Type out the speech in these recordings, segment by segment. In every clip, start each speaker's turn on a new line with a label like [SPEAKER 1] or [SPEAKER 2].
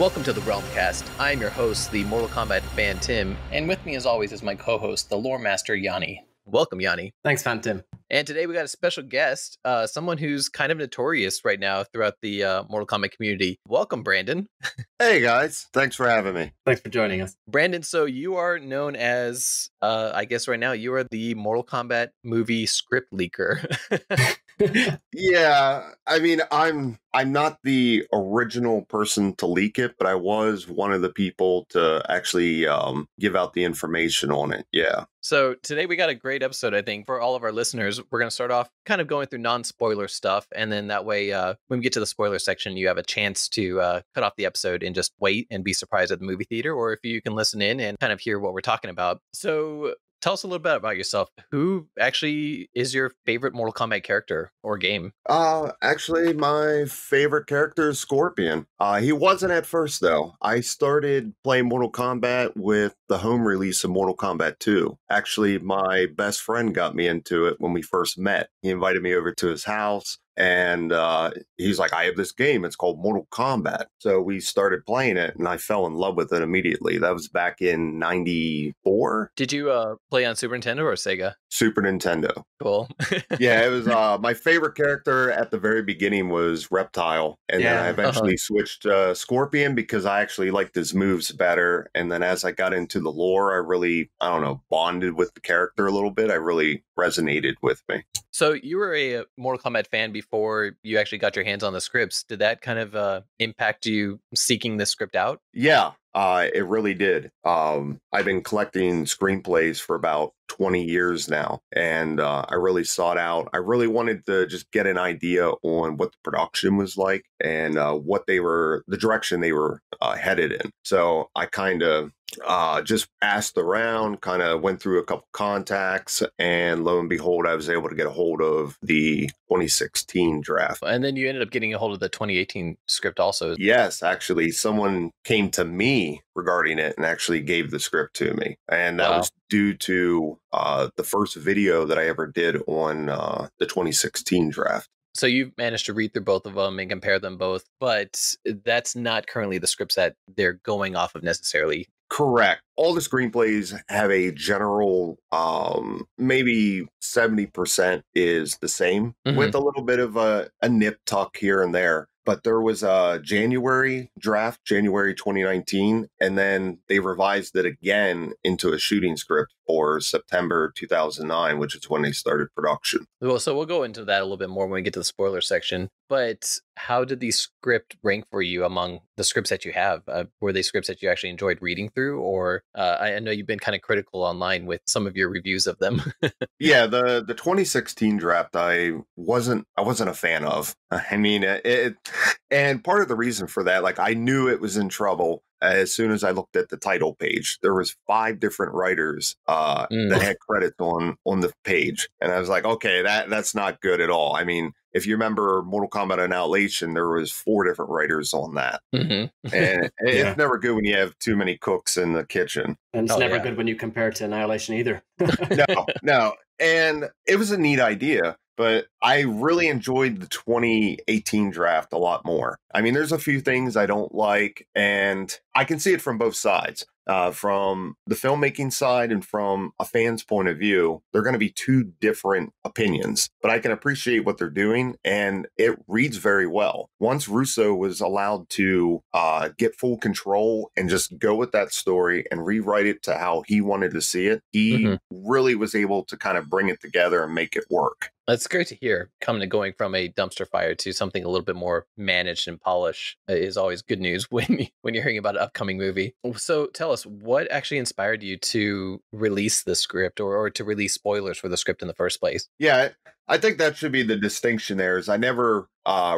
[SPEAKER 1] Welcome to the Realm Kast. I'm your host, the Mortal Kombat fan Tim, and with me as always is my co-host, the Lore Master Yanni. Welcome, Yanni.
[SPEAKER 2] Thanks, fan Tim.
[SPEAKER 1] And today we got a special guest, someone who's kind of notorious right now throughout the Mortal Kombat community. Welcome, Brandon.
[SPEAKER 3] Hey guys, thanks for having me.
[SPEAKER 2] Thanks for joining us.
[SPEAKER 1] Brandon, so you are known as, I guess right now, you are the Mortal Kombat movie script leaker.
[SPEAKER 3] Yeah, I mean, I'm not the original person to leak it, but I was one of the people to actually give out the information on it. Yeah.
[SPEAKER 1] So today we got a great episode, I think, for all of our listeners. We're going to start off kind of going through non-spoiler stuff, and then that way, when we get to the spoiler section, you have a chance to cut off the episode and just wait and be surprised at the movie theater, or if you can listen in and kind of hear what we're talking about. So tell us a little bit about yourself. Who actually is your favorite Mortal Kombat character or game?
[SPEAKER 3] Actually, my favorite character is Scorpion. He wasn't at first, though. I started playing Mortal Kombat with the home release of Mortal Kombat 2. Actually, my best friend got me into it when we first met. He invited me over to his house. And he's like, I have this game. It's called Mortal Kombat. So we started playing it, and I fell in love with it immediately. That was back in '94.
[SPEAKER 1] Did you play on Super Nintendo or Sega?
[SPEAKER 3] Super Nintendo.
[SPEAKER 1] Cool.
[SPEAKER 3] Yeah, it was my favorite character at the very beginning was Reptile. And then I eventually switched to Scorpion because I actually liked his moves better. And then as I got into the lore, I really, bonded with the character a little bit. I really resonated with me.
[SPEAKER 1] So you were a Mortal Kombat fan before you actually got your hands on the scripts. Did that kind of impact you seeking this script out?
[SPEAKER 3] Yeah, it really did. I've been collecting screenplays for about 20 years now, and I really sought out. I really wanted to just get an idea on what the production was like and the direction they were headed in. So I kind of just asked around, kind of went through a couple contacts, and lo and behold, I was able to get a hold of the 2016 draft.
[SPEAKER 1] And then you ended up getting a hold of the 2018 script also.
[SPEAKER 3] Yes, actually, someone came to me regarding it and actually gave the script to me. And that was due to the first video that I ever did on the 2016 draft.
[SPEAKER 1] So you've managed to read through both of them and compare them both, but that's not currently the scripts that they're going off of necessarily.
[SPEAKER 3] Correct. All the screenplays have a general, maybe 70% is the same, with a little bit of a nip tuck here and there. But there was a January draft, January 2019, and then they revised it again into a shooting script for September 2009, which is when they started production.
[SPEAKER 1] Well, so we'll go into that a little bit more when we get to the spoiler section. But how did the script rank for you among the scripts that you have? Were they scripts that you actually enjoyed reading through? Or I know you've been kind of critical online with some of your reviews of them.
[SPEAKER 3] Yeah, the 2016 draft, I wasn't a fan of. I mean, and part of the reason for that, like, I knew it was in trouble as soon as I looked at the title page. There was 5 different writers that had credits on the page, and I was like, okay, that's not good at all. I mean, if you remember Mortal Kombat Annihilation, there was 4 different writers on that. And it's never good when you have too many cooks in the kitchen.
[SPEAKER 2] And it's never good when you compare it to Annihilation either.
[SPEAKER 3] No. And it was a neat idea, but I really enjoyed the 2018 draft a lot more. I mean, there's a few things I don't like, and I can see it from both sides. From the filmmaking side and from a fan's point of view, they're going to be 2 different opinions, but I can appreciate what they're doing, and it reads very well. Once Russo was allowed to get full control and just go with that story and rewrite it to how he wanted to see it, he really was able to kind of bring it together and make it work.
[SPEAKER 1] That's great to hear. Going from a dumpster fire to something a little bit more managed and polished is always good news when you're hearing about an upcoming movie. So tell us, what actually inspired you to release the script or to release spoilers for the script in the first place?
[SPEAKER 3] Yeah, I think that should be the distinction there. Is I never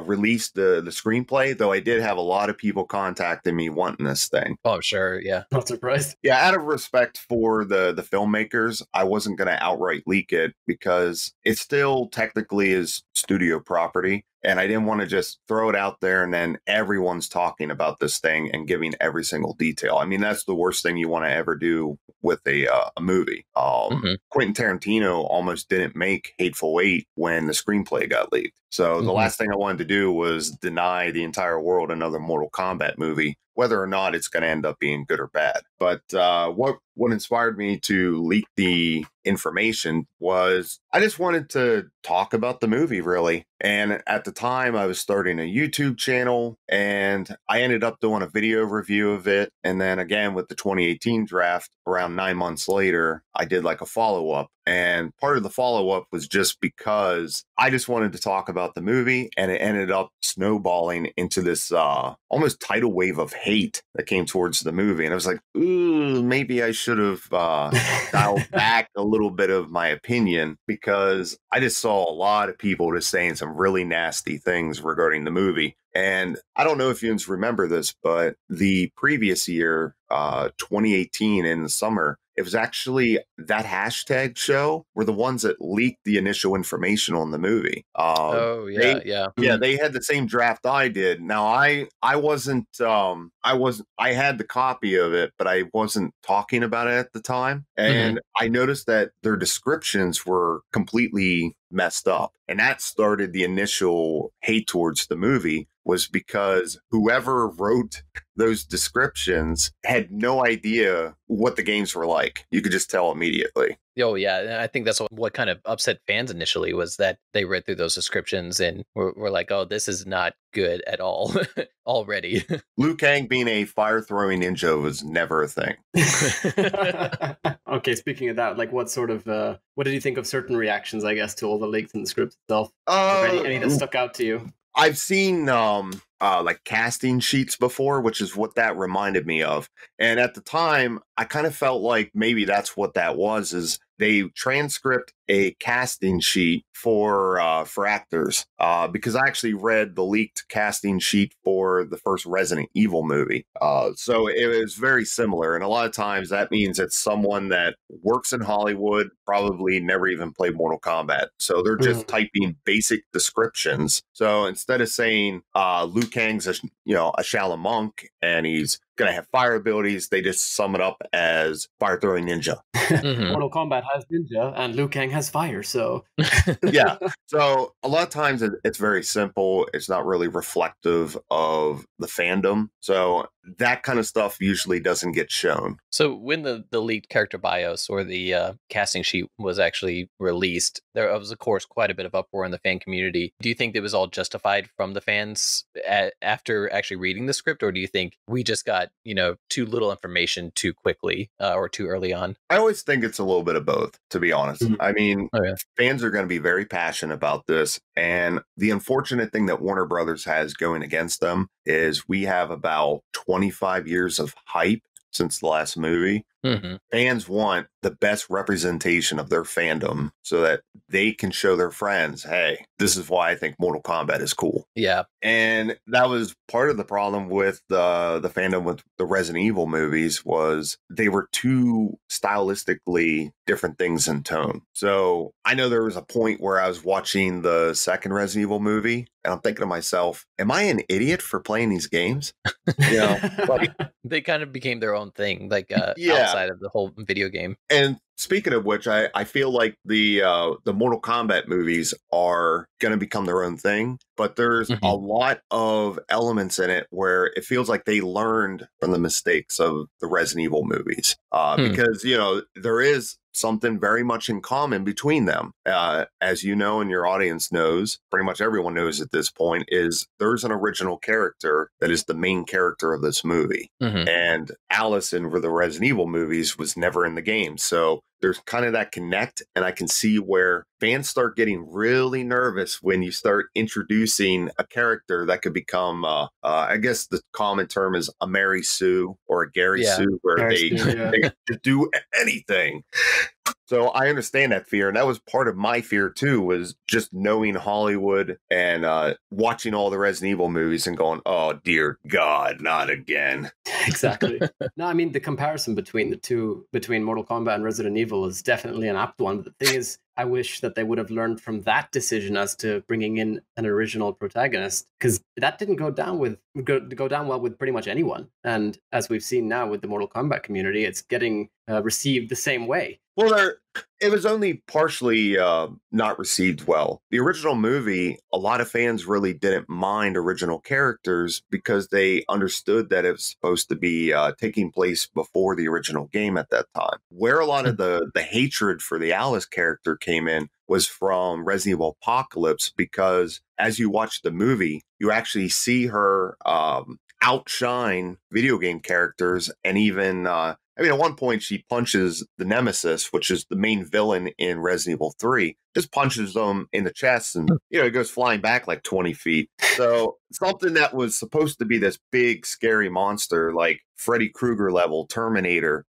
[SPEAKER 3] released the screenplay, though I did have a lot of people contacting me wanting this thing.
[SPEAKER 1] Oh, I'm sure. Yeah.
[SPEAKER 2] Not surprised.
[SPEAKER 3] Yeah, out of respect for the filmmakers, I wasn't going to outright leak it because it still technically is studio property. And I didn't want to just throw it out there and then everyone's talking about this thing and giving every single detail. I mean, that's the worst thing you want to ever do with a movie. Quentin Tarantino almost didn't make Hateful Eight when the screenplay got leaked. So the last thing I wanted to do was deny the entire world another Mortal Kombat movie whether or not it's going to end up being good or bad. But what inspired me to leak the information was I just wanted to talk about the movie, really. And at the time, I was starting a YouTube channel, and I ended up doing a video review of it. And then again, with the 2018 draft, around 9 months later, I did like a follow-up. And part of the follow-up was just because I just wanted to talk about the movie, and it ended up snowballing into this almost tidal wave of hate that came towards the movie. And I was like, ooh, maybe I should have dialed back a little bit of my opinion, because I just saw a lot of people just saying some really nasty things regarding the movie. And I don't know if you remember this, but the previous year, 2018 in the summer, it was actually that hashtag show were the ones that leaked the initial information on the movie. They had the same draft I did. Now I had the copy of it, but I wasn't talking about it at the time. And I noticed that their descriptions were completely messed up. And that started the initial hate towards the movie, was because whoever wrote those descriptions had no idea what the games were like. You could just tell immediately.
[SPEAKER 1] Oh, yeah. I think that's what kind of upset fans initially, was that they read through those descriptions and were like, oh, this is not good at all already.
[SPEAKER 3] Liu Kang being a fire-throwing ninja was never a thing.
[SPEAKER 2] Okay, speaking of that, like what did you think of certain reactions, I guess, to all the leaks in the script itself? Any that stuck out to you?
[SPEAKER 3] I've seen like casting sheets before, which is what that reminded me of. And at the time, I kind of felt like maybe that's what that was, is they transcript a casting sheet for actors, because I actually read the leaked casting sheet for the first Resident Evil movie. So it was very similar. And a lot of times that means it's someone that works in Hollywood, probably never even played Mortal Kombat. So they're just typing basic descriptions. So instead of saying Liu Kang's a Shaolin monk and he's going to have fire abilities, they just sum it up as fire throwing ninja.
[SPEAKER 2] Mortal Kombat has ninja and Liu Kang has fire, so
[SPEAKER 3] yeah. So a lot of times it's very simple. It's not really reflective of the fandom. So that kind of stuff usually doesn't get shown.
[SPEAKER 1] So when the leaked character bios or the casting sheet was actually released, there was, of course, quite a bit of uproar in the fan community. Do you think it was all justified from the fans after actually reading the script, or do you think we just got, too little information too quickly or too early on?
[SPEAKER 3] I always think it's a little bit of both, to be honest. I mean, fans are going to be very passionate about this. And the unfortunate thing that Warner Brothers has going against them is we have about 25 years of hype since the last movie. Fans want the best representation of their fandom so that they can show their friends, hey, this is why I think Mortal Kombat is cool.
[SPEAKER 1] Yeah.
[SPEAKER 3] And that was part of the problem with the fandom with the Resident Evil movies, was they were too stylistically different things in tone. So I know there was a point where I was watching the second Resident Evil movie and I'm thinking to myself, am I an idiot for playing these games? Like,
[SPEAKER 1] they kind of became their own thing, like outside of the whole video game.
[SPEAKER 3] And speaking of which, I feel like the Mortal Kombat movies are going to become their own thing, but there's a lot of elements in it where it feels like they learned from the mistakes of the Resident Evil movies, because there is something very much in common between them. As you know, and your audience knows, pretty much everyone knows at this point, is there's an original character that is the main character of this movie. And Alice in the Resident Evil movies was never in the game. So there's kind of that connect, and I can see where fans start getting really nervous when you start introducing a character that could become, I guess the common term is a Mary Sue or a Gary Sue, where they just do anything. So I understand that fear. And that was part of my fear, too, was just knowing Hollywood and watching all the Resident Evil movies and going, oh, dear God, not again.
[SPEAKER 2] Exactly. No, I mean, the comparison between the two, between Mortal Kombat and Resident Evil, is definitely an apt one. But the thing is, I wish that they would have learned from that decision as to bringing in an original protagonist, because that didn't go down well with pretty much anyone. And as we've seen now with the Mortal Kombat community, it's getting received the same way.
[SPEAKER 3] Well, it was only partially not received well. The original movie, a lot of fans really didn't mind original characters because they understood that it was supposed to be taking place before the original game at that time. Where a lot of the hatred for the Alice character came in was from Resident Evil Apocalypse, because as you watch the movie, you actually see her outshine video game characters, and even at one point she punches the Nemesis, which is the main villain in Resident Evil 3, just punches them in the chest, and it goes flying back like 20 feet. So something that was supposed to be this big scary monster, like Freddy Krueger level Terminator,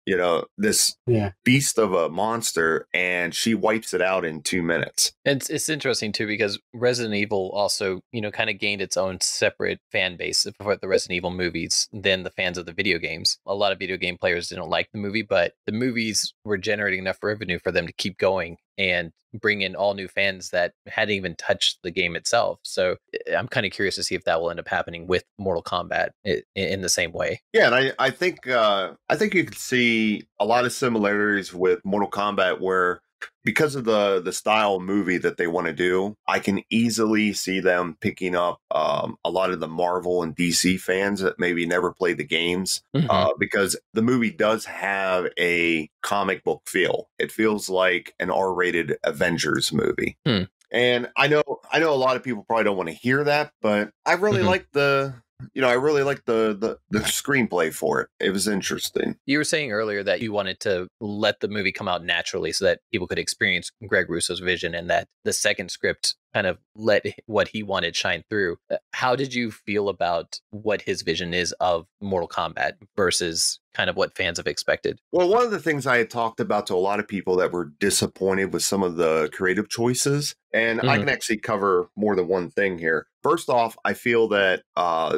[SPEAKER 3] this beast of a monster, and she wipes it out in 2 minutes.
[SPEAKER 1] It's interesting too, because Resident Evil also, kind of gained its own separate fan base for the Resident Evil movies than the fans of the video games. A lot of video game players didn't like the movie, but the movies were generating enough revenue for them to keep going and bring in all new fans that hadn't even touched the game itself. So I'm kind of curious to see if that will end up happening with Mortal Kombat in the same way.
[SPEAKER 3] Yeah, and I think you could see a lot of similarities with Mortal Kombat, where because of the style movie that they want to do, I can easily see them picking up a lot of the Marvel and DC fans that maybe never played the games, because the movie does have a comic book feel. It feels like an R-rated Avengers movie. And I know a lot of people probably don't want to hear that, but I really like the screenplay for it. It was interesting.
[SPEAKER 1] You were saying earlier that you wanted to let the movie come out naturally so that people could experience Greg Russo's vision, and that the second script kind of let what he wanted shine through. How did you feel about what his vision is of Mortal Kombat versus kind of what fans have expected?
[SPEAKER 3] Well, one of the things I had talked about to a lot of people that were disappointed with some of the creative choices, and I can actually cover more than one thing here. First off, I feel that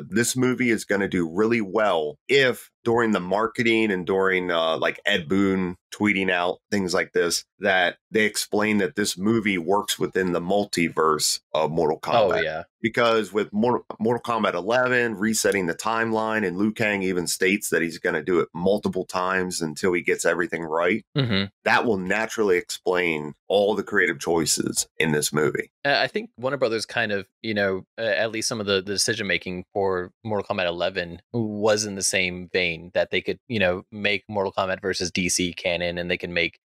[SPEAKER 3] this movie is going to do really well if during the marketing and during like Ed Boon tweeting out things like this, that they explain that this movie works within the multiverse of Mortal Kombat.
[SPEAKER 1] Oh, yeah.
[SPEAKER 3] Because with Mortal Kombat 11 resetting the timeline, and Liu Kang even states that he's going to do it multiple times until he gets everything right, that will naturally explain all the creative choices in this movie.
[SPEAKER 1] I think Warner Brothers kind of, at least some of the decision making for Mortal Kombat 11 was in the same vein, that they could, make Mortal Kombat versus DC canon, and they can make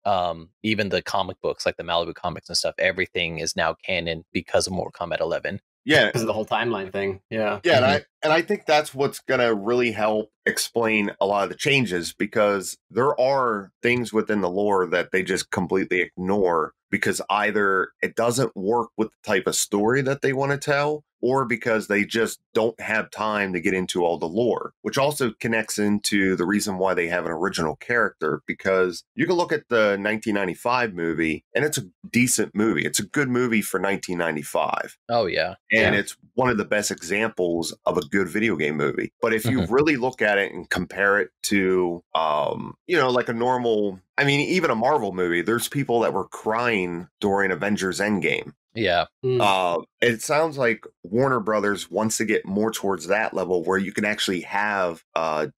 [SPEAKER 1] even the comic books, like the Malibu comics and stuff. Everything is now canon because of Mortal Kombat 11.
[SPEAKER 3] Yeah,
[SPEAKER 2] because of the whole timeline thing. Yeah,
[SPEAKER 3] and I think that's what's gonna really help explain a lot of the changes, because there are things within the lore that they just completely ignore because either it doesn't work with the type of story that they want to tell, or because they just don't have time to get into all the lore, which also connects into the reason why they have an original character. Because you can look at the 1995 movie, and it's a decent movie. It's a good movie for 1995.
[SPEAKER 1] Oh, yeah.
[SPEAKER 3] And it's one of the best examples of a good video game movie. But if you really look at it and compare it to, like a normal, even a Marvel movie, there's people that were crying during Avengers Endgame.
[SPEAKER 1] Yeah.
[SPEAKER 3] It sounds like Warner Brothers wants to get more towards that level where you can actually have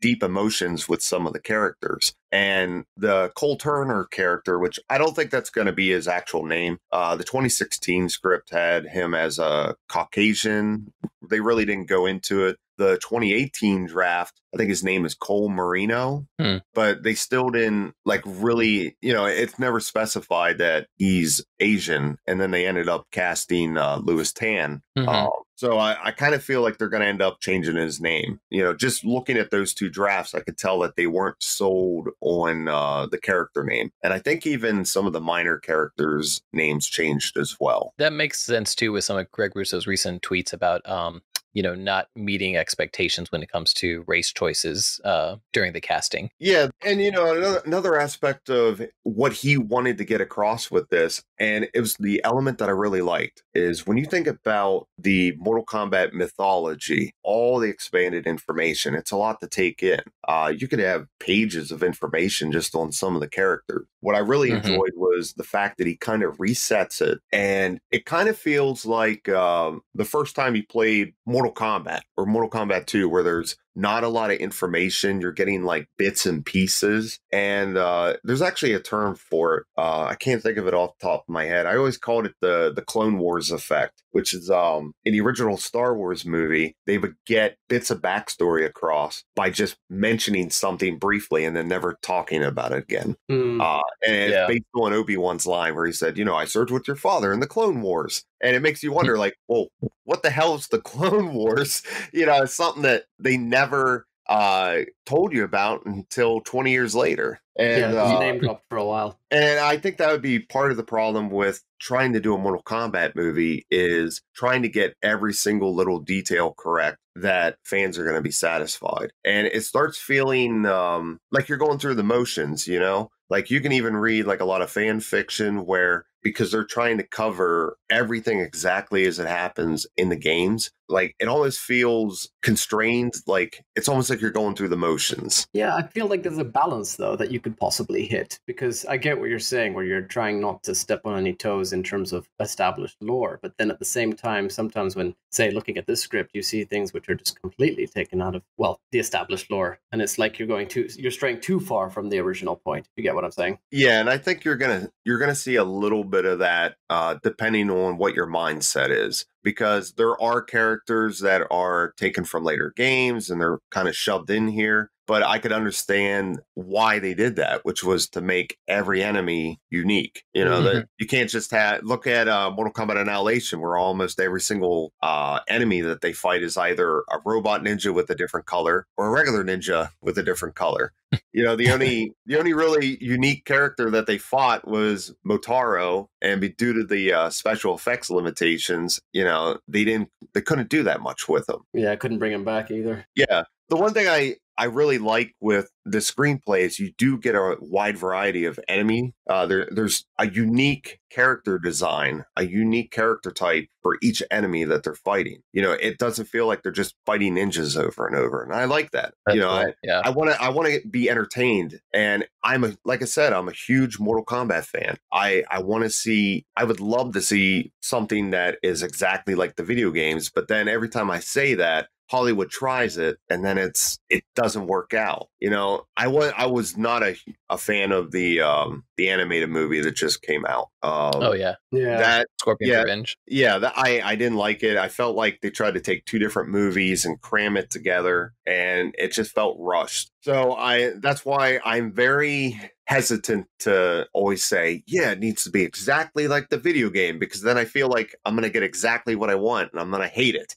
[SPEAKER 3] deep emotions with some of the characters. And the Cole Turner character, which I don't think that's going to be his actual name. The 2016 script had him as a Caucasian. They really didn't go into it. The 2018 draft, I think his name is Cole Marino, but they still didn't really, it's never specified that he's Asian. And then they ended up casting Louis Tan. So I kind of feel like they're going to end up changing his name. Just looking at those two drafts, I could tell that they weren't sold on the character name. And I think even some of the minor characters' names changed as well.
[SPEAKER 1] That makes sense, too, with some of Greg Russo's recent tweets about not meeting expectations when it comes to race choices during the casting.
[SPEAKER 3] Yeah. And, another aspect of what he wanted to get across with this, and it was the element that I really liked, is when you think about the Mortal Kombat mythology, all the expanded information, it's a lot to take in. You could have pages of information just on some of the characters. What I really enjoyed was the fact that he kind of resets it, and it kind of feels like the first time he played Mortal Kombat or Mortal Kombat 2, where there's not a lot of information. You're getting like bits and pieces. And there's actually a term for it. I can't think of it off the top of my head. I always called it the Clone Wars effect, which is in the original Star Wars movie, they would get bits of backstory across by just mentioning something briefly and then never talking about it again. And it's based on Obi-Wan's line where he said, I served with your father in the Clone Wars. And it makes you wonder, like, well, what the hell is the Clone Wars? It's something that they never told you about until 20 years later. And
[SPEAKER 2] name dropped for a while.
[SPEAKER 3] And I think that would be part of the problem with trying to do a Mortal Kombat movie, is trying to get every single little detail correct that fans are going to be satisfied. And it starts feeling like you're going through the motions, Like you can even read like a lot of fan fiction where, because they're trying to cover everything exactly as it happens in the games, like it almost feels constrained. Like it's almost like you're going through the motions.
[SPEAKER 2] Yeah, I feel like there's a balance though that you could possibly hit, because I get what you're saying, where you're trying not to step on any toes in terms of established lore. But then at the same time, sometimes when, say, looking at this script, you see things which are just completely taken out of, well, the established lore. And it's like you're straying too far from the original point. You get what I'm saying?
[SPEAKER 3] Yeah, and I think you're gonna see a little bit of that depending on what your mindset is, because there are characters that are taken from later games and they're kind of shoved in here. But I could understand why they did that, which was to make every enemy unique. That you can't just look at Mortal Kombat Annihilation, where almost every single enemy that they fight is either a robot ninja with a different color or a regular ninja with a different color. The only really unique character that they fought was Motaro, and due to the special effects limitations, they couldn't do that much with him.
[SPEAKER 2] Yeah, I couldn't bring him back either.
[SPEAKER 3] Yeah. The one thing I really like with the screenplay is you do get a wide variety of enemy. There's a unique character design, a unique character type for each enemy that they're fighting. It doesn't feel like they're just fighting ninjas over and over, and I like that.
[SPEAKER 1] That's cool.
[SPEAKER 3] I want to be entertained, and like I said, I'm a huge Mortal Kombat fan. I would love to see something that is exactly like the video games, but then every time I say that, Hollywood tries it, and then it doesn't work out. I was not a fan of the animated movie that just came out. That
[SPEAKER 1] Scorpion Revenge.
[SPEAKER 3] Yeah, I didn't like it. I felt like they tried to take two different movies and cram it together, and it just felt rushed. So that's why I'm very hesitant to always say, yeah, it needs to be exactly like the video game, because then I feel like I'm going to get exactly what I want, and I'm going to hate it.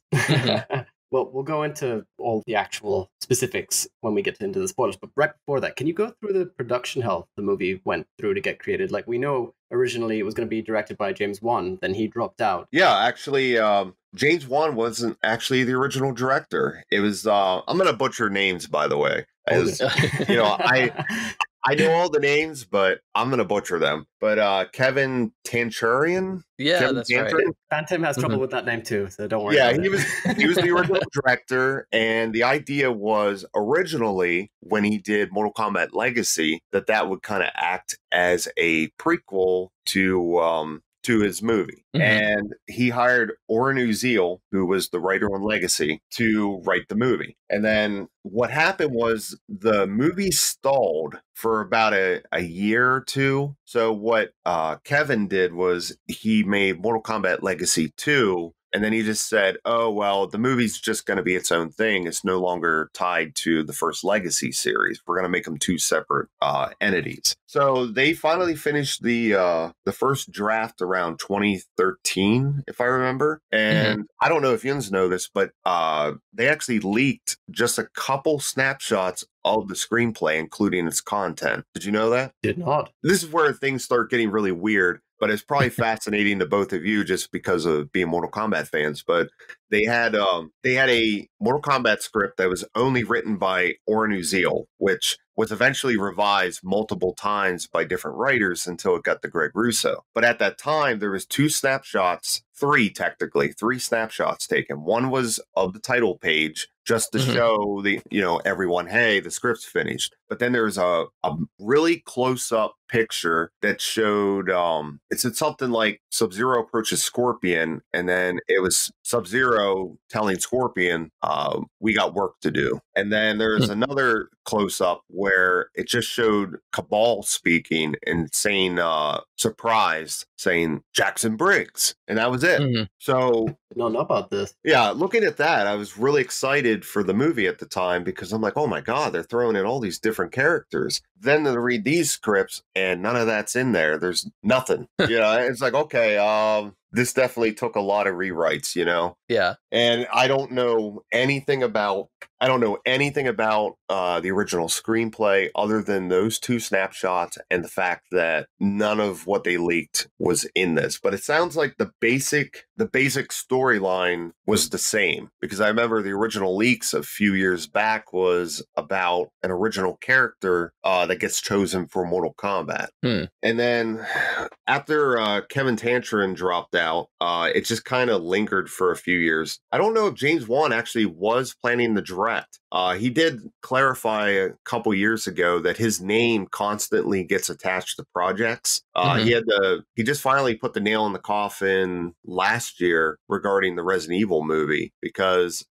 [SPEAKER 2] Well, we'll go into all the actual specifics when we get into the spoilers. But right before that, can you go through the production hell the movie went through to get created? Like, we know originally it was going to be directed by James Wan, then he dropped out.
[SPEAKER 3] Yeah, actually, James Wan wasn't actually the original director. It was, I'm going to butcher names, by the way. I know all the names, but I'm going to butcher them. But Kevin Tanchurian?
[SPEAKER 1] Yeah,
[SPEAKER 3] Kevin
[SPEAKER 1] that's
[SPEAKER 3] Tanchurian?
[SPEAKER 1] right.
[SPEAKER 2] Phantom has trouble with that name too, so don't worry.
[SPEAKER 3] Yeah, he was the original director, and the idea was originally, when he did Mortal Kombat Legacy, that would kind of act as a prequel to his movie. And he hired Oren Uziel, who was the writer on Legacy, to write the movie. And then what happened was the movie stalled for about a year or two. So what Kevin did was he made Mortal Kombat Legacy 2, and then he just said, oh, well, the movie's just going to be its own thing. It's no longer tied to the first Legacy series. We're going to make them two separate entities. So they finally finished the first draft around 2013, if I remember. And I don't know if you know this, but they actually leaked just a couple snapshots of the screenplay, including its content. Did you know that?
[SPEAKER 2] Did not.
[SPEAKER 3] This is where things start getting really weird, but it's probably fascinating to both of you just because of being Mortal Kombat fans. But they had a Mortal Kombat script that was only written by Oren Uziel, which was eventually revised multiple times by different writers until it got to Greg Russo. But at that time, there was three snapshots taken. One was of the title page, just to show everyone, hey, the script's finished. But then there's a really close-up picture that showed it said something like Sub-Zero approaches Scorpion, and then it was Sub-Zero telling Scorpion, we got work to do. And then there's another close up where it just showed Cabal speaking and saying, surprised, saying Jackson Briggs. And that was it.
[SPEAKER 1] Mhm.
[SPEAKER 3] So,
[SPEAKER 2] I don't know about this.
[SPEAKER 3] yeah, looking at that, I was really excited for the movie at the time because I'm like, oh my God, they're throwing in all these different characters. Then to read these scripts and none of that's in there. There's nothing. It's like, okay, this definitely took a lot of rewrites,
[SPEAKER 1] Yeah.
[SPEAKER 3] And I don't know anything about the original screenplay other than those two snapshots and the fact that none of what they leaked was in this. But it sounds like the basic storyline was the same, because I remember the original leaks a few years back was about an original character that gets chosen for Mortal Kombat. And then after Kevin Tantrin dropped out, it just kind of lingered for a few years. I don't know if James Wan actually was planning the direct. He did clarify a couple years ago that his name constantly gets attached to projects. He just finally put the nail in the coffin last year regarding the Resident Evil movie, because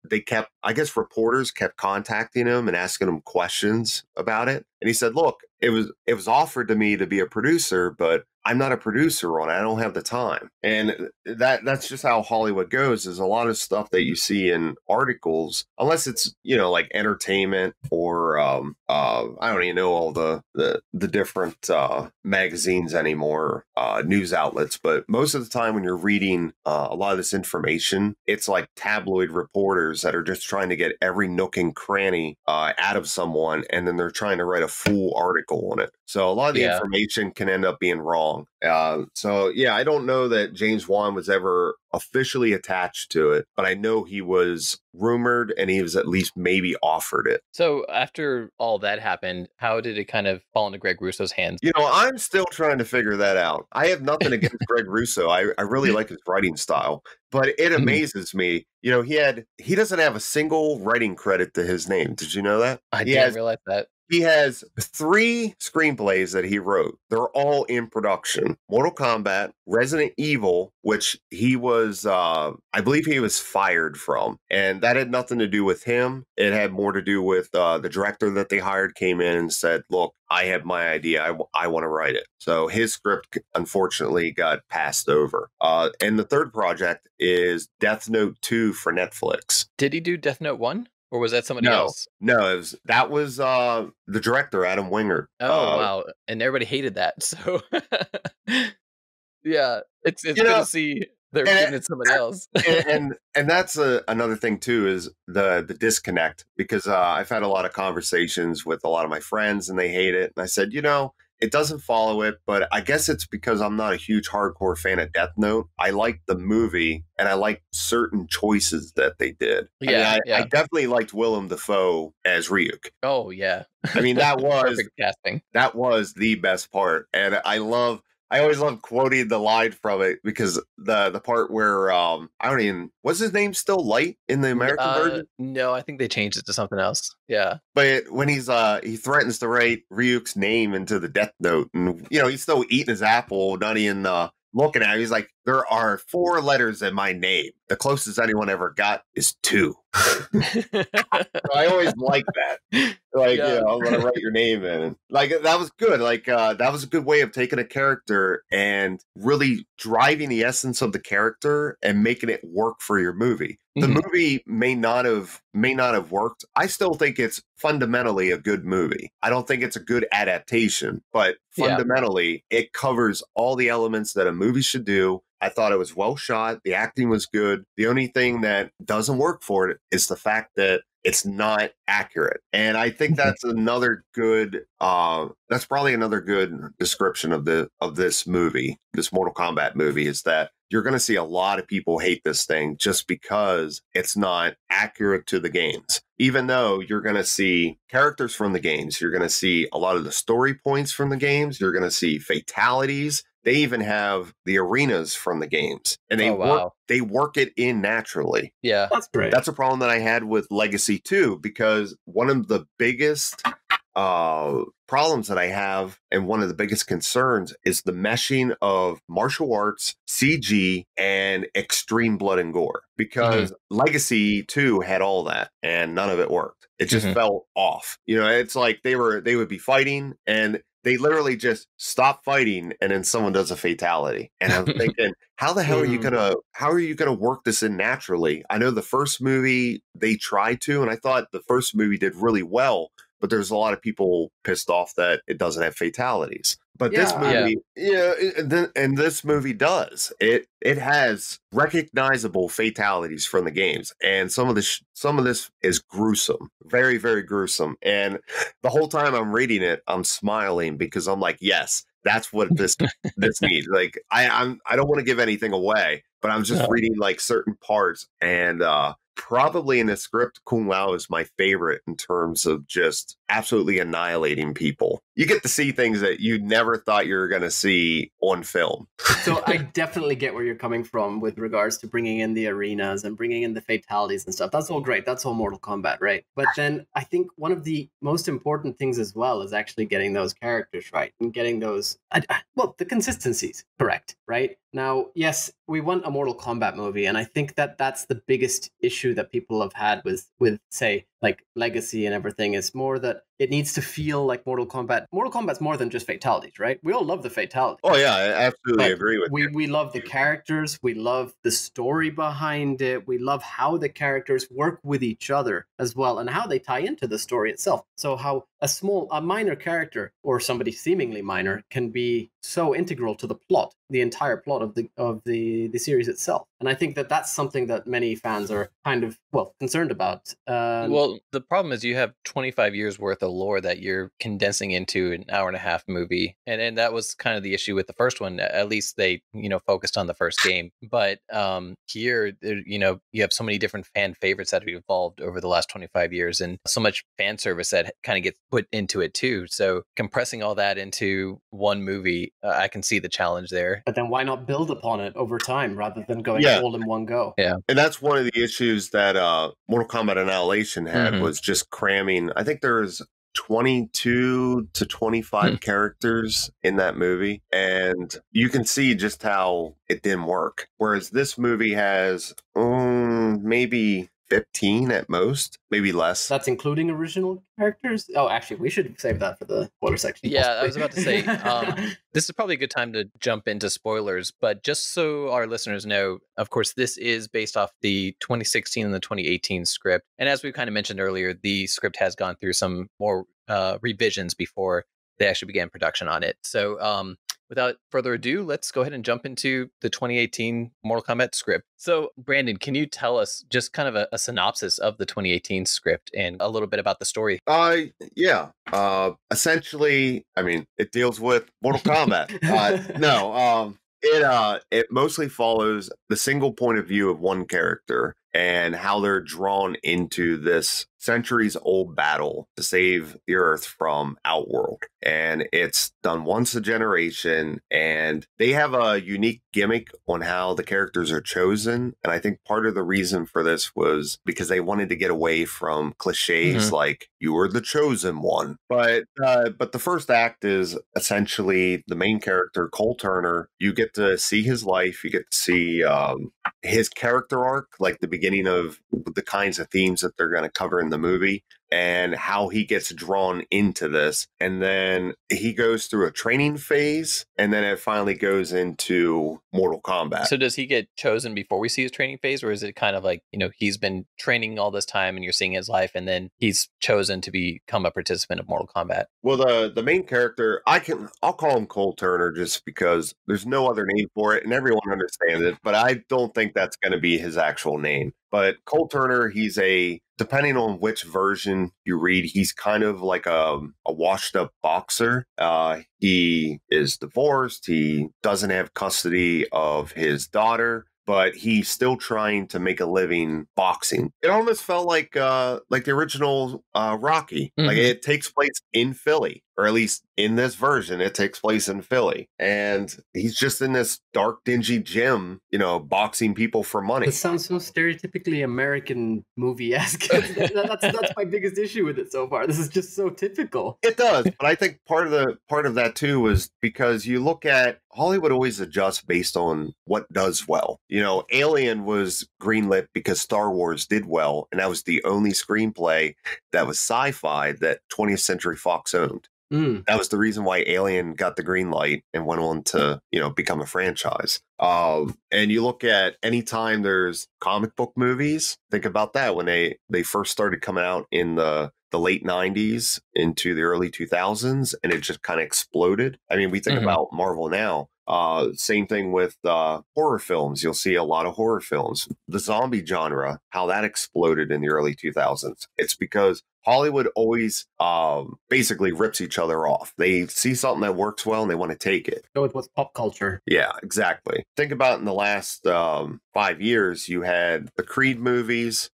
[SPEAKER 3] reporters kept contacting him and asking him questions about it. And he said, look, it was offered to me to be a producer, but I'm not a producer on it. I don't have the time. And that's just how Hollywood goes, is a lot of stuff that you see in articles, unless it's, like entertainment or I don't even know all the different magazines anymore, news outlets. But most of the time when you're reading a lot of this information, it's like tabloid reporters that are just trying to get every nook and cranny out of someone, and then they're trying to write a full article on it. So a lot of the information can end up being wrong. I don't know that James Wan was ever officially attached to it, but I know he was rumored and he was at least maybe offered it.
[SPEAKER 1] So after all that happened, how did it kind of fall into Greg Russo's hands?
[SPEAKER 3] I'm still trying to figure that out. I have nothing against Greg Russo. I really like his writing style, but it amazes me. He doesn't have a single writing credit to his name. Did you know that?
[SPEAKER 1] I didn't realize that.
[SPEAKER 3] He has 3 screenplays that he wrote. They're all in production. Mortal Kombat, Resident Evil, which he was, I believe he was fired from. And that had nothing to do with him. It had more to do with the director that they hired came in and said, look, I have my idea. I want to write it. So his script, unfortunately, got passed over. And the third project is Death Note 2 for Netflix.
[SPEAKER 1] Did he do Death Note 1? Or was that somebody else?
[SPEAKER 3] No, that was the director, Adam Wingard.
[SPEAKER 1] Oh, wow. And everybody hated that. So, yeah, it's good to see they're giving it somebody else.
[SPEAKER 3] and that's another thing, too, is the disconnect. Because I've had a lot of conversations with a lot of my friends, and they hate it. And I said, it doesn't follow it, but I guess it's because I'm not a huge hardcore fan of Death Note. I like the movie, and I like certain choices that they did. I definitely liked Willem Dafoe as Ryuk.
[SPEAKER 1] Oh, yeah.
[SPEAKER 3] I mean, that was
[SPEAKER 1] perfect casting.
[SPEAKER 3] That was the best part. And I always love quoting the line from it, because the part where was his name still Light in the American version?
[SPEAKER 1] No, I think they changed it to something else. Yeah.
[SPEAKER 3] But when he threatens to write Ryuk's name into the Death Note, and he's still eating his apple, not even looking at it. He's like, there are 4 letters in my name. The closest anyone ever got is 2. I always like that. Like, I'm going to write your name in. Like, that was good. Like, that was a good way of taking a character and really driving the essence of the character and making it work for your movie. The movie may not have worked. I still think it's fundamentally a good movie. I don't think it's a good adaptation, but fundamentally it covers all the elements that a movie should do. I thought it was well shot. The acting was good. The only thing that doesn't work for it is the fact that it's not accurate. And I think that's another good, that's probably another good description of this movie, this Mortal Kombat movie, is that you're going to see a lot of people hate this thing just because it's not accurate to the games. Even though you're going to see characters from the games, you're going to see a lot of the story points from the games, you're going to see fatalities. They even have the arenas from the games, and they work it in naturally.
[SPEAKER 1] Yeah,
[SPEAKER 2] that's great.
[SPEAKER 3] That's a problem that I had with Legacy 2, because one of the biggest problems that I have, and one of the biggest concerns, is the meshing of martial arts, CG, and extreme blood and gore. Because Legacy 2 had all that, and none of it worked. It just felt off. You know, it's like they would be fighting, and they literally just stop fighting, and then someone does a fatality. And I'm thinking, how the hell are you gonna work this in naturally? I know the first movie they tried to, and I thought the first movie did really well, but there's a lot of people pissed off that it doesn't have fatalities. But this movie, and this movie does. It has recognizable fatalities from the games, and some of this is gruesome, very, very gruesome. And the whole time I'm reading it, I'm smiling because I'm like, yes, that's what this needs. Like, I don't want to give anything away, but I'm just reading like certain parts, and probably in the script, Kung Lao is my favorite in terms of just absolutely annihilating people. You get to see things that you never thought you were going to see on film.
[SPEAKER 2] So I definitely get where you're coming from with regards to bringing in the arenas and bringing in the fatalities and stuff. That's all great. That's all Mortal Kombat, right? But then I think one of the most important things as well is actually getting those characters right and getting those, the consistencies correct, right? Now, yes, we want a Mortal Kombat movie, and I think that that's the biggest issue that people have had with say, like Legacy and everything, is more that it needs to feel like Mortal Kombat. Mortal Kombat's more than just fatalities, right? We all love the fatalities.
[SPEAKER 3] Oh yeah, I absolutely agree with you.
[SPEAKER 2] We love the characters. We love the story behind it. We love how the characters work with each other as well, and how they tie into the story itself. So how a minor character, or somebody seemingly minor, can be so integral to the plot, the entire plot of the series itself. And I think that that's something that many fans are kind of, concerned about.
[SPEAKER 1] Well, the problem is you have 25 years worth of lore that you're condensing into an hour and a half movie. And that was kind of the issue with the first one. At least they, focused on the first game. But here, you have so many different fan favorites that have evolved over the last 25 years, and so much fan service that kind of gets put into it too. So compressing all that into one movie, I can see the challenge there.
[SPEAKER 2] But then why not build upon it over time rather than going all in one go?
[SPEAKER 1] Yeah.
[SPEAKER 3] And that's one of the issues that Mortal Kombat Annihilation had, was just cramming. I think there's 22 to 25 characters in that movie, and you can see just how it didn't work. Whereas this movie has maybe 15 at most, maybe less.
[SPEAKER 2] That's including original characters? Oh, actually, we should save that for the spoiler section.
[SPEAKER 1] Yeah, I was about to say, this is probably a good time to jump into spoilers, but just so our listeners know, of course, this is based off the 2016 and the 2018 script. And as we kind of mentioned earlier, the script has gone through some more revisions before they actually began production on it. So without further ado, let's go ahead and jump into the 2018 Mortal Kombat script. So, Brandon, can you tell us just kind of a synopsis of the 2018 script and a little bit about the story?
[SPEAKER 3] Yeah. Essentially, I mean, it deals with Mortal Kombat. It mostly follows the single point of view of one character and how they're drawn into this centuries-old battle to save the Earth from Outworld. And it's done once a generation, and they have a unique gimmick on how the characters are chosen. And I think part of the reason for this was because they wanted to get away from cliches like, you were the chosen one. But the first act is essentially the main character, Cole Turner. You get to see his life. You get to see his character arc, like the beginning of the kinds of themes that they're going to cover in the movie, and how he gets drawn into this. And then he goes through a training phase, and then it finally goes into Mortal Kombat.
[SPEAKER 1] So does he get chosen before we see his training phase, or is it kind of like, he's been training all this time and you're seeing his life, and then he's chosen to become a participant of Mortal Kombat?
[SPEAKER 3] Well, the main character, I'll call him Cole Turner just because there's no other name for it and everyone understands it, but I don't think that's going to be his actual name. But Cole Turner, he's depending on which version you read, he's kind of like a washed up boxer. He is divorced. He doesn't have custody of his daughter, but he's still trying to make a living boxing. It almost felt like the original Rocky. Like, it takes place in Philly. or at least in this version, it takes place in Philly. And he's just in this dark, dingy gym, boxing people for money.
[SPEAKER 2] This sounds so stereotypically American movie-esque. that's my biggest issue with it so far. This is just so typical.
[SPEAKER 3] It does, but I think part of that too was because you look at Hollywood always adjusts based on what does well. Alien was greenlit because Star Wars did well, and that was the only screenplay that was sci-fi that 20th Century Fox owned. That was the reason why Alien got the green light and went on to, become a franchise. And you look at any time there's comic book movies, think about that when they first started coming out in the late 90s into the early 2000s, and it just kind of exploded. I mean, we think about Marvel now. Same thing with horror films. You'll see a lot of horror films. The zombie genre, how that exploded in the early 2000s. It's because Hollywood always basically rips each other off. They see something that works well and they want to take it.
[SPEAKER 2] Go with what's pop culture.
[SPEAKER 3] Yeah, exactly. Think about in the last 5 years, you had the Creed movies.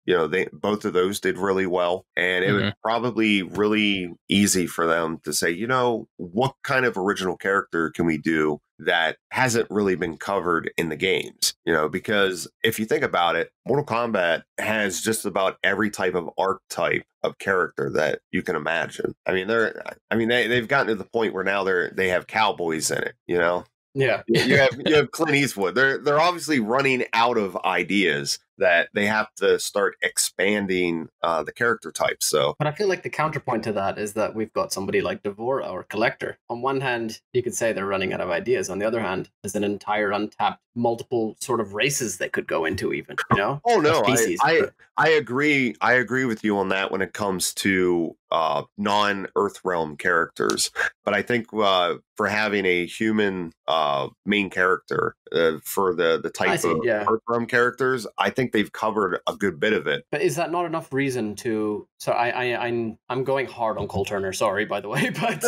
[SPEAKER 3] Both of those did really well. And it was probably really easy for them to say, what kind of original character can we do that hasn't really been covered in the games? Because if you think about it, Mortal Kombat has just about every type of archetype of character that you can imagine. I mean, they've gotten to the point where now they have cowboys in it,
[SPEAKER 2] Yeah.
[SPEAKER 3] you have Clint Eastwood. They're obviously running out of ideas that they have to start expanding the character types. So,
[SPEAKER 2] but I feel like the counterpoint to that is that we've got somebody like Devora or Collector. On one hand, you could say they're running out of ideas. On the other hand, there's an entire untapped multiple sort of races they could go into, even.
[SPEAKER 3] Oh no, I agree. I agree with you on that when it comes to non-Earth Realm characters. But I think for having a human main character for the type of Earth Realm characters, I think they've covered a good bit of it.
[SPEAKER 2] But is that not enough reason to? So I'm going hard on Cole Turner. Sorry, by the way, but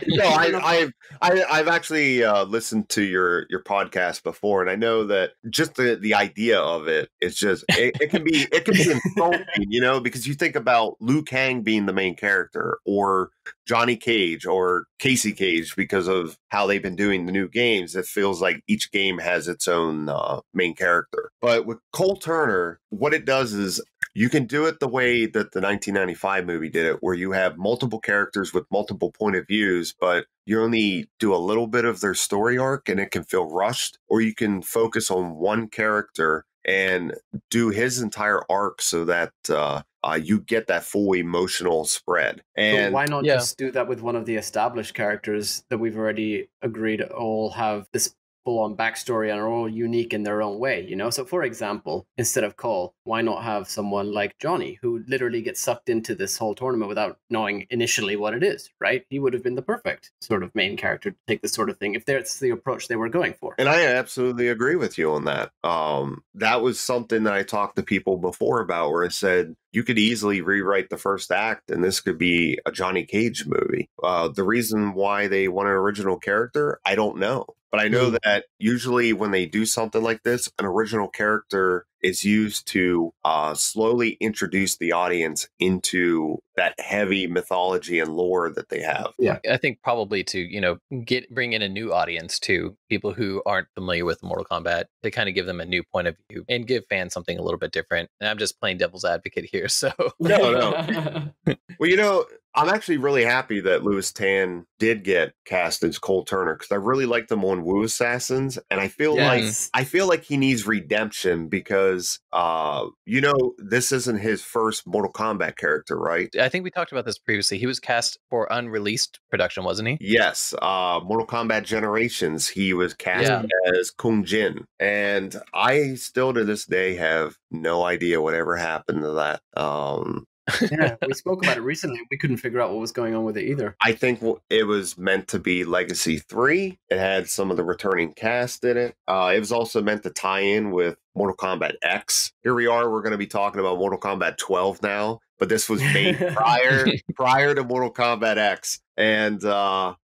[SPEAKER 3] no, I've actually listened to your podcast before, and I know that just the idea of it is just it can be insulting, because you think about Liu Kang being the main character, or Johnny Cage or Casey Cage, because of how they've been doing the new games. It feels like each game has its own main character. But with Cole Turner, what it does is you can do it the way that the 1995 movie did it, where you have multiple characters with multiple point of views, but you only do a little bit of their story arc and it can feel rushed, or you can focus on one character and do his entire arc so that you get that full emotional spread. And
[SPEAKER 2] so why not just do that with one of the established characters that we've already agreed all have this full-on backstory and are all unique in their own way, So, for example, instead of Cole, why not have someone like Johnny, who literally gets sucked into this whole tournament without knowing initially what it is, right? He would have been the perfect sort of main character to take this sort of thing if that's the approach they were going for.
[SPEAKER 3] And I absolutely agree with you on that. That was something that I talked to people before about, where I said, you could easily rewrite the first act and this could be a Johnny Cage movie. The reason why they want an original character, I don't know. But I know that usually when they do something like this, an original character is used to slowly introduce the audience into that heavy mythology and lore that they have.
[SPEAKER 1] Yeah, I think probably to, bring in a new audience too, people who aren't familiar with Mortal Kombat, to kind of give them a new point of view and give fans something a little bit different. And I'm just playing devil's advocate here, so.
[SPEAKER 3] No. Well, I'm actually really happy that Louis Tan did get cast as Cole Turner, because I really liked him on Wu Assassins, and I feel like he needs redemption because this isn't his first Mortal Kombat character, right?
[SPEAKER 1] I think we talked about this previously. He was cast for unreleased production, wasn't he?
[SPEAKER 3] Yes, Mortal Kombat Generations. He was cast as Kung Jin, and I still to this day have no idea whatever happened to that.
[SPEAKER 2] Yeah, we spoke about it recently. We couldn't figure out what was going on with it either.
[SPEAKER 3] I think it was meant to be Legacy 3. It had some of the returning cast in it. It was also meant to tie in with Mortal Kombat X. Here we are. We're going to be talking about Mortal Kombat 12 now, but this was made prior to Mortal Kombat X. And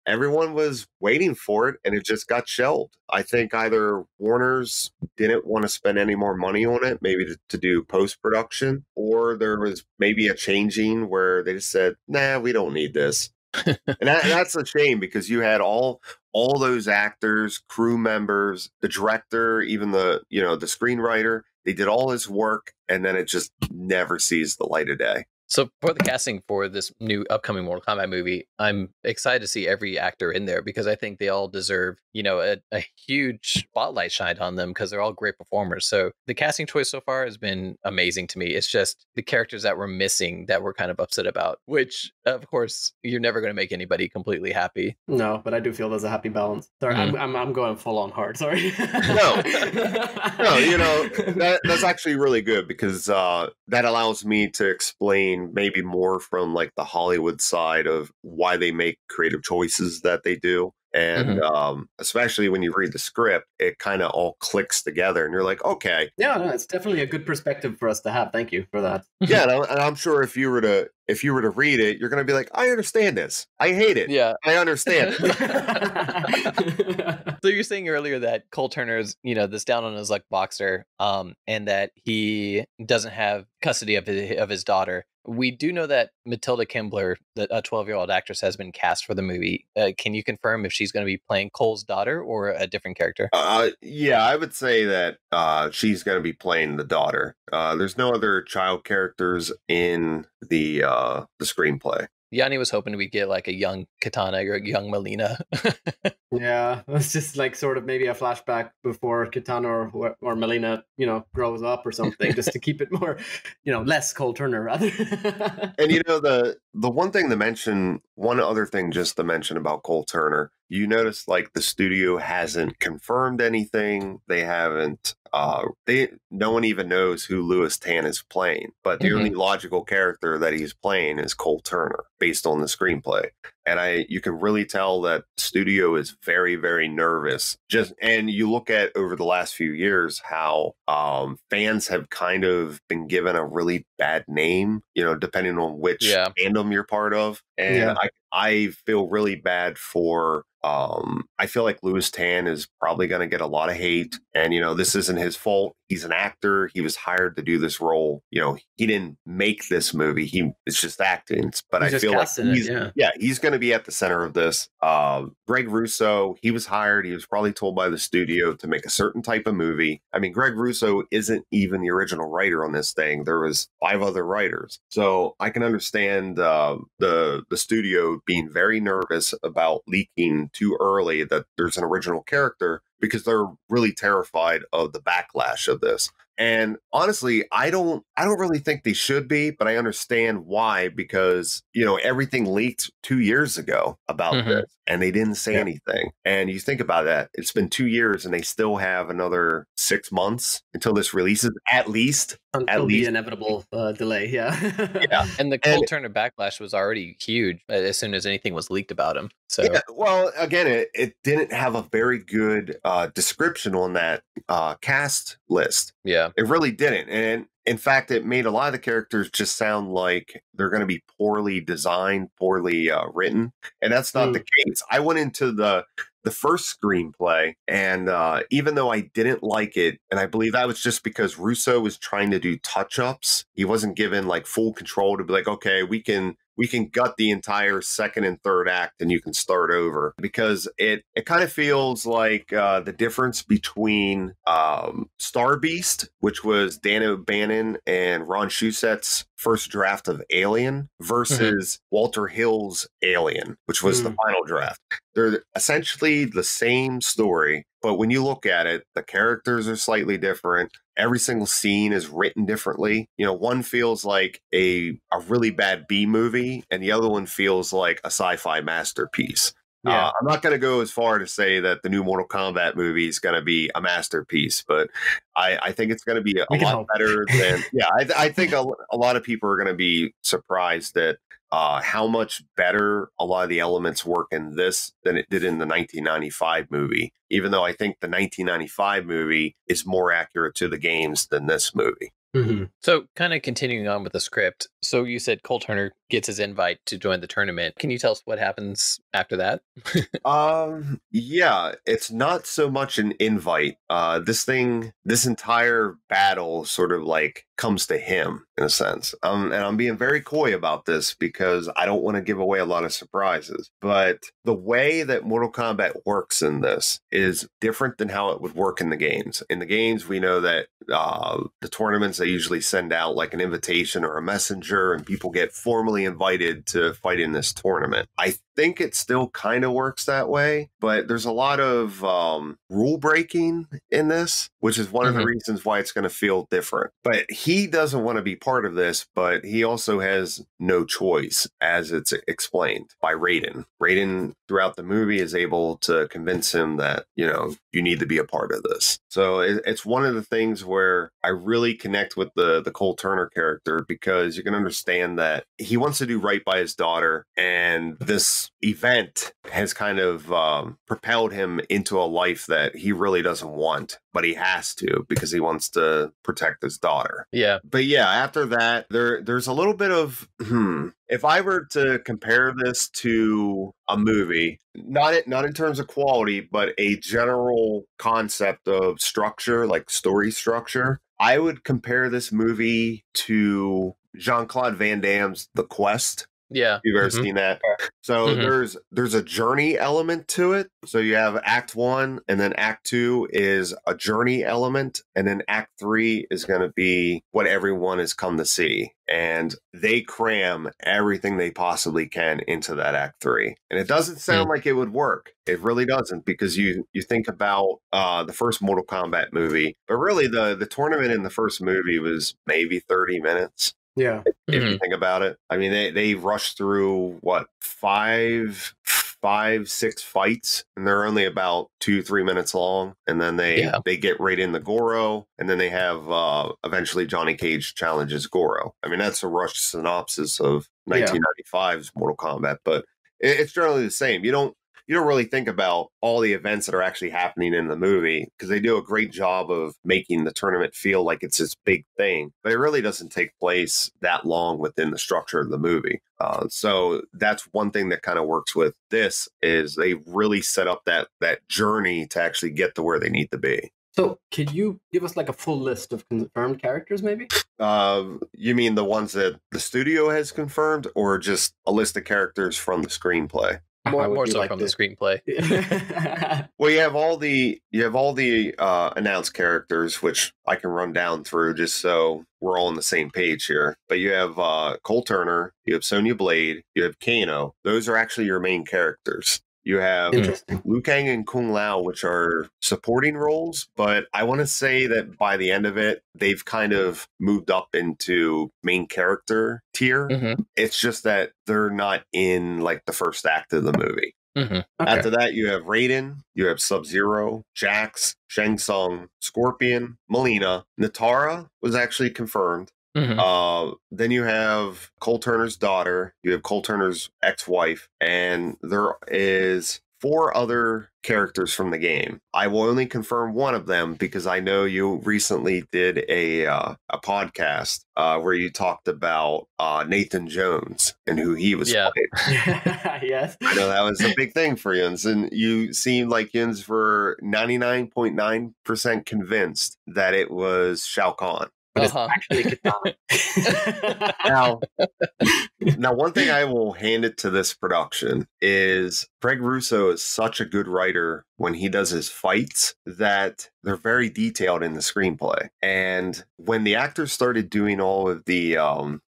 [SPEAKER 3] everyone was waiting for it, and it just got shelved. I think either Warner's didn't want to spend any more money on it, maybe to do post-production, or there was maybe a changing where they just said, nah, we don't need this. And that's a shame because you had all those actors, crew members, the director, even the screenwriter. They did all this work, and then it just never sees the light of day.
[SPEAKER 1] So for the casting for this new upcoming Mortal Kombat movie, I'm excited to see every actor in there because I think they all deserve, a huge spotlight shined on them because they're all great performers. So the casting choice so far has been amazing to me. It's just the characters that we're missing that we're kind of upset about, which of course you're never going to make anybody completely happy.
[SPEAKER 2] No, but I do feel there's a happy balance. Sorry, I'm going full on hard. Sorry.
[SPEAKER 3] No, that's actually really good because that allows me to explain maybe more from like the Hollywood side of why they make creative choices that they do. And especially when you read the script, it kind of all clicks together and you're like, okay.
[SPEAKER 2] Yeah, no, it's definitely a good perspective for us to have. Thank you for that.
[SPEAKER 3] Yeah, and I'm sure if you were to read it, you're going to be like, I understand this. I hate it.
[SPEAKER 1] Yeah.
[SPEAKER 3] I understand.
[SPEAKER 1] So you're saying earlier that Cole Turner's, this down on his luck boxer, and that he doesn't have custody of his daughter. We do know that Matilda Kimbler, a 12-year-old actress, has been cast for the movie. Can you confirm if she's going to be playing Cole's daughter or a different character?
[SPEAKER 3] Yeah, I would say that she's going to be playing the daughter. There's no other child characters in the screenplay.
[SPEAKER 1] Yanni was hoping we'd get like a young Katana or a young Melina.
[SPEAKER 2] Yeah, it's just like sort of maybe a flashback before Katana or Melina, grows up or something, just to keep it more, less Cole Turner rather.
[SPEAKER 3] And the one thing to mention, one other thing just to mention about Cole Turner, you notice like the studio hasn't confirmed anything. They haven't. No one even knows who Lewis Tan is playing, but the only logical character that he's playing is Cole Turner based on the screenplay. And you can really tell that the studio is very, very nervous. And you look at over the last few years how fans have kind of been given a really bad name, depending on which fandom you're part of. And I feel really bad for. I feel like Lewis Tan is probably going to get a lot of hate, and this isn't his fault. He's an actor. He was hired to do this role. He didn't make this movie. It's just acting. But I feel like he's going to be at the center of this. Greg Russo, he was hired. He was probably told by the studio to make a certain type of movie. I mean, Greg Russo isn't even the original writer on this thing. There was 5 other writers, so I can understand the studio being very nervous about leaking too early that there's an original character because they're really terrified of the backlash of this. And honestly, I don't really think they should be, but I understand why, because, everything leaked 2 years ago about this and they didn't say anything. And you think about that, it's been 2 years and they still have another 6 months until this releases, at least.
[SPEAKER 2] Until the inevitable delay, yeah.
[SPEAKER 1] And the Cole Turner backlash was already huge as soon as anything was leaked about him. So,
[SPEAKER 3] well, again, it didn't have a very good description on that cast list.
[SPEAKER 1] Yeah.
[SPEAKER 3] It really didn't. And in fact, it made a lot of the characters just sound like they're going to be poorly designed, poorly written. And that's not the case. I went into the first screenplay, and even though I didn't like it, and I believe that was just because Russo was trying to do touch-ups, he wasn't given like full control to be like, okay, we can gut the entire second and third act and you can start over, because it kind of feels like the difference between Star Beast, which was Dan O'Bannon and Ron Shussett's first draft of Alien, versus Walter Hill's Alien, which was the final draft. They're essentially the same story, but when you look at it, the characters are slightly different. Every single scene is written differently. One feels like a really bad B movie, and the other one feels like a sci-fi masterpiece. Yeah. I'm not going to go as far to say that the new Mortal Kombat movie is going to be a masterpiece, but I think it's going to be a lot better than. Yeah, I think a lot of people are going to be surprised at how much better a lot of the elements work in this than it did in the 1995 movie, even though I think the 1995 movie is more accurate to the games than this movie.
[SPEAKER 2] Mhm.
[SPEAKER 1] So, kind of continuing on with the script. So, you said Cole Turner gets his invite to join the tournament. Can you tell us what happens after that?
[SPEAKER 3] Yeah, it's not so much an invite. This entire battle sort of like comes to him in a sense. And I'm being very coy about this because I don't want to give away a lot of surprises. But the way that Mortal Kombat works in this is different than how it would work in the games. In the games, we know that the tournaments, they usually send out like an invitation or a messenger, and people get formally invited to fight in this tournament. I think it still kind of works that way, but there's a lot of rule breaking in this, which is one of the reasons why it's going to feel different. But he doesn't want to be part of this, but he also has no choice, as it's explained by Raiden. Raiden, throughout the movie, is able to convince him that, you need to be a part of this. So it's one of the things where I really connect with the Cole Turner character, because you can understand that he wants to do right by his daughter, and this event has kind of propelled him into a life that he really doesn't want, but he has to because he wants to protect his daughter.
[SPEAKER 1] Yeah.
[SPEAKER 3] But yeah, after that, there's a little bit of if I were to compare this to a movie, not in terms of quality, but a general concept of structure, like story structure, I would compare this movie to Jean-Claude Van Damme's The Quest.
[SPEAKER 1] Yeah.
[SPEAKER 3] You've ever seen that? So there's a journey element to it. So you have Act 1, and then Act 2 is a journey element, and then Act 3 is going to be what everyone has come to see. And they cram everything they possibly can into that Act 3. And it doesn't sound like it would work. It really doesn't, because you think about the first Mortal Kombat movie, but really the tournament in the first movie was maybe 30 minutes.
[SPEAKER 2] Yeah.
[SPEAKER 3] If you think about it. I mean, they rushed through, what, five, 6 fights, and they're only about 2-3 minutes long. And then they get right into Goro, and then they have eventually Johnny Cage challenges Goro. I mean, that's a rushed synopsis of 1995's Mortal Kombat, but it's generally the same. You don't really think about all the events that are actually happening in the movie, because they do a great job of making the tournament feel like it's this big thing, but it really doesn't take place that long within the structure of the movie. So that's one thing that kind of works with this, is they really set up that journey to actually get to where they need to be.
[SPEAKER 2] So, could you give us like a full list of confirmed characters, maybe?
[SPEAKER 3] You mean the ones that the studio has confirmed, or just a list of characters from the screenplay?
[SPEAKER 1] More so from the screenplay.
[SPEAKER 3] Well, you have all the announced characters, which I can run down through just so we're all on the same page here. But you have Cole Turner, you have Sonya Blade, you have Kano. Those are actually your main characters. You have Liu Kang and Kung Lao, which are supporting roles, but I want to say that by the end of it, they've kind of moved up into main character tier. It's just that they're not in like the first act of the movie. After that, you have Raiden, you have Sub-Zero, Jax, Shang Tsung, Scorpion, Melina. Natara was actually confirmed. Then you have Cole Turner's daughter, you have Cole Turner's ex-wife, and there is 4 other characters from the game. I will only confirm one of them because I know you recently did a podcast where you talked about Nathan Jones and who he was playing.
[SPEAKER 2] Yes.
[SPEAKER 3] I know that was a big thing for Yuns, and you seemed like Yuns were 99.9% convinced that it was Shao Kahn.
[SPEAKER 2] But it's actually
[SPEAKER 3] Now, one thing I will hand it to this production is Greg Russo is such a good writer when he does his fights that they're very detailed in the screenplay. And when the actors started doing all of the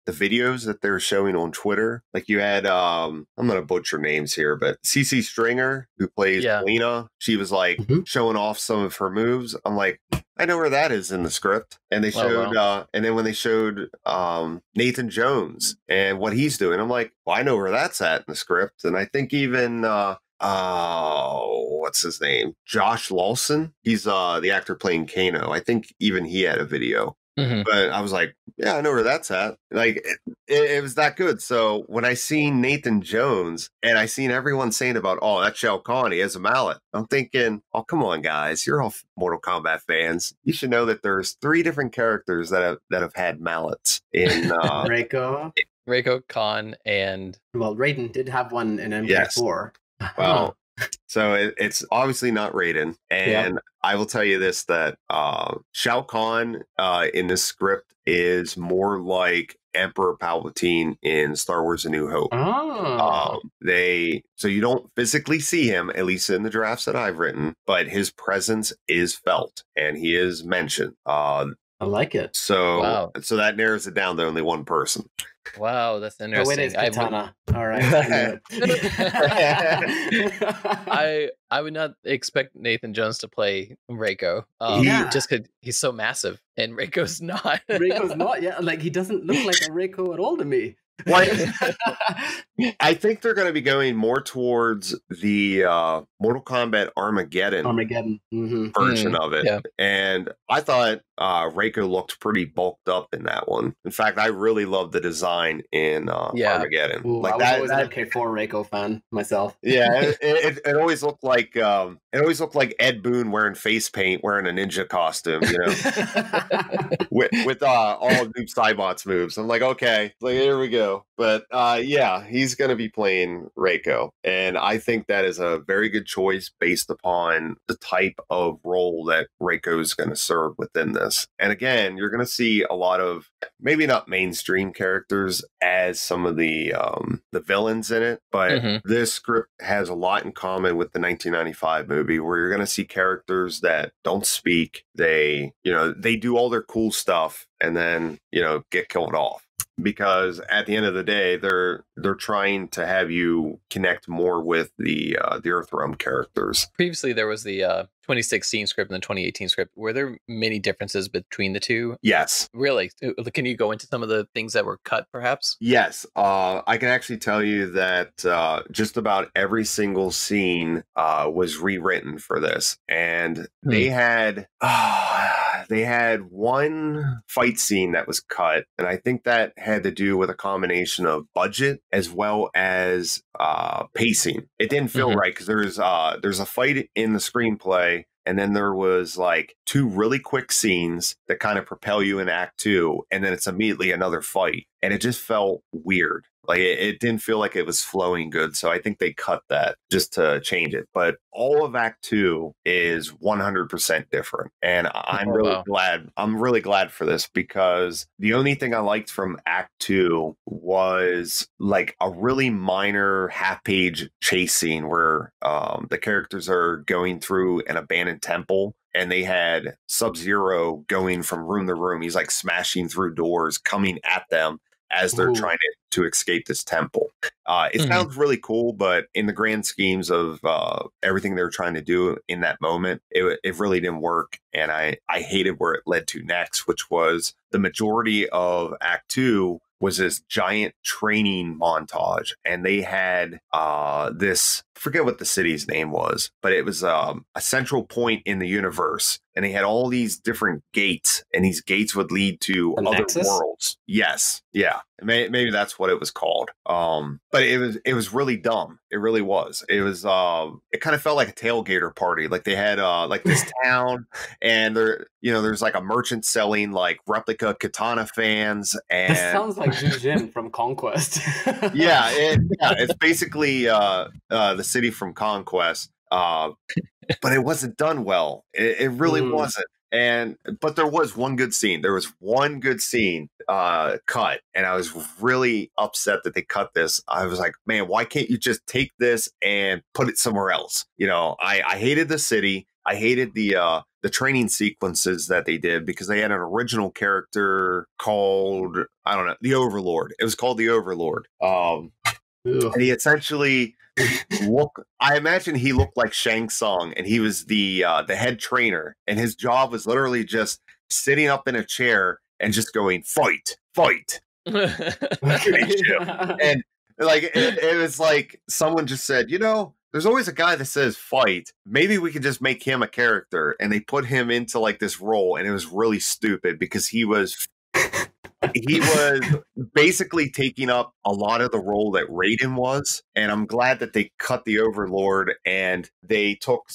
[SPEAKER 3] videos that they're showing on Twitter, like you had, I'm going to butcher names here, but CC Stringer, who plays Lena, she was like showing off some of her moves. I'm like, I know where that is in the script. And they showed, and then when they showed Nathan Jones and what he's doing, I'm like, well, I know where that's at in the script. And I think even, what's his name? Josh Lawson. He's the actor playing Kano. I think even he had a video But I was like, yeah, I know where that's at. Like, it was that good. So when I seen Nathan Jones and I seen everyone saying about, oh, that's Shao Kahn, he has a mallet. I'm thinking, oh, come on, guys, you're all Mortal Kombat fans. You should know that there's 3 different characters that have had mallets in
[SPEAKER 2] Reiko,
[SPEAKER 1] Khan, and
[SPEAKER 2] Raiden did have one in MK4.
[SPEAKER 3] Yes. Well. So it's obviously not Raiden. And I will tell you this, that Shao Kahn in this script is more like Emperor Palpatine in Star Wars A New Hope. So you don't physically see him, at least in the drafts that I've written, but his presence is felt and he is mentioned. I
[SPEAKER 2] like it.
[SPEAKER 3] So that narrows it down to only one person.
[SPEAKER 1] Wow, that's interesting.
[SPEAKER 2] Oh, it is Katana. All right.
[SPEAKER 1] I would not expect Nathan Jones to play Reiko. Just because he's so massive, and Reiko's not.
[SPEAKER 2] Reiko's not, yeah. Like, he doesn't look like a Reiko at all to me.
[SPEAKER 3] I think they're going to be going more towards the Mortal Kombat Armageddon version of it. Yeah. And I thought Reiko looked pretty bulked up in that one. In fact, I really love the design in Armageddon.
[SPEAKER 2] Ooh, like I was always an MK4 Reiko fan myself.
[SPEAKER 3] Yeah, it always looked like Ed Boon wearing face paint, wearing a ninja costume, you know, with all of Noob Saibot's moves. I'm like, okay, like, here we go. But yeah, he's going to be playing Reiko, and I think that is a very good choice based upon the type of role that Reiko is going to serve within this. And again, you're going to see a lot of maybe not mainstream characters as some of the villains in it, but this script has a lot in common with the 1995 movie, where you're going to see characters that don't speak. They do all their cool stuff and then, get killed off. Because at the end of the day, they're trying to have you connect more with the Earthrealm characters.
[SPEAKER 1] Previously, there was the 2016 script and the 2018 script. Were there many differences between the two?
[SPEAKER 3] Yes.
[SPEAKER 1] Really? Can you go into some of the things that were cut, perhaps?
[SPEAKER 3] Yes. I can actually tell you that just about every single scene was rewritten for this, and they had one fight scene that was cut, and I think that had to do with a combination of budget as well as pacing. It didn't feel right because there's a fight in the screenplay, and then there was like 2 really quick scenes that kind of propel you in Act 2, and then it's immediately another fight, and it just felt weird. Like, it didn't feel like it was flowing good. So I think they cut that just to change it. But all of Act 2 is 100% different. And I'm really glad for this, because the only thing I liked from Act 2 was like a really minor half-page chase scene where the characters are going through an abandoned temple. And they had Sub-Zero going from room to room. He's like smashing through doors, coming at them as they're trying to escape this temple. It sounds really cool, but in the grand schemes of everything they were trying to do in that moment, it really didn't work. And I hated where it led to next, which was the majority of Act 2 was this giant training montage. And they had this, I forget what the city's name was, but it was a central point in the universe. And they had all these different gates, and these gates would lead to other worlds. Yes. Yeah. Maybe that's what it was called. But it was really dumb. It really was. It was it kind of felt like a tailgater party. Like they had like this town, and there's like a merchant selling like replica katana fans, and
[SPEAKER 2] this sounds like Jin from Conquest.
[SPEAKER 3] It's basically the city from Conquest. But it wasn't done well. It really wasn't. But there was one good scene. There was one good scene cut, and I was really upset that they cut this. I was like, man, why can't you just take this and put it somewhere else? I hated the city. I hated the training sequences that they did, because they had an original character called, I don't know, the Overlord. It was called the Overlord. And he essentially I imagine he looked like Shang Tsung, and he was the head trainer, and his job was literally just sitting up in a chair and just going, fight. And like it was like someone just said, there's always a guy that says fight. Maybe we could just make him a character. And they put him into like this role, and it was really stupid because he was basically taking up a lot of the role that Raiden was, and I'm glad that they cut the Overlord and they took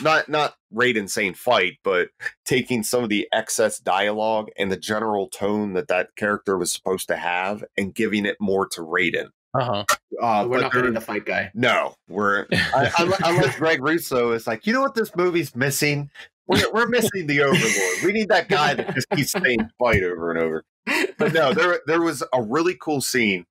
[SPEAKER 3] not Raiden saying fight, but taking some of the excess dialogue and the general tone that character was supposed to have and giving it more to Raiden.
[SPEAKER 2] We're not getting the fight guy.
[SPEAKER 3] No, unless Greg Russo is like, you know what this movie's missing? We're missing the Overlord. We need that guy that just keeps saying fight over and over. But no, there was a really cool scene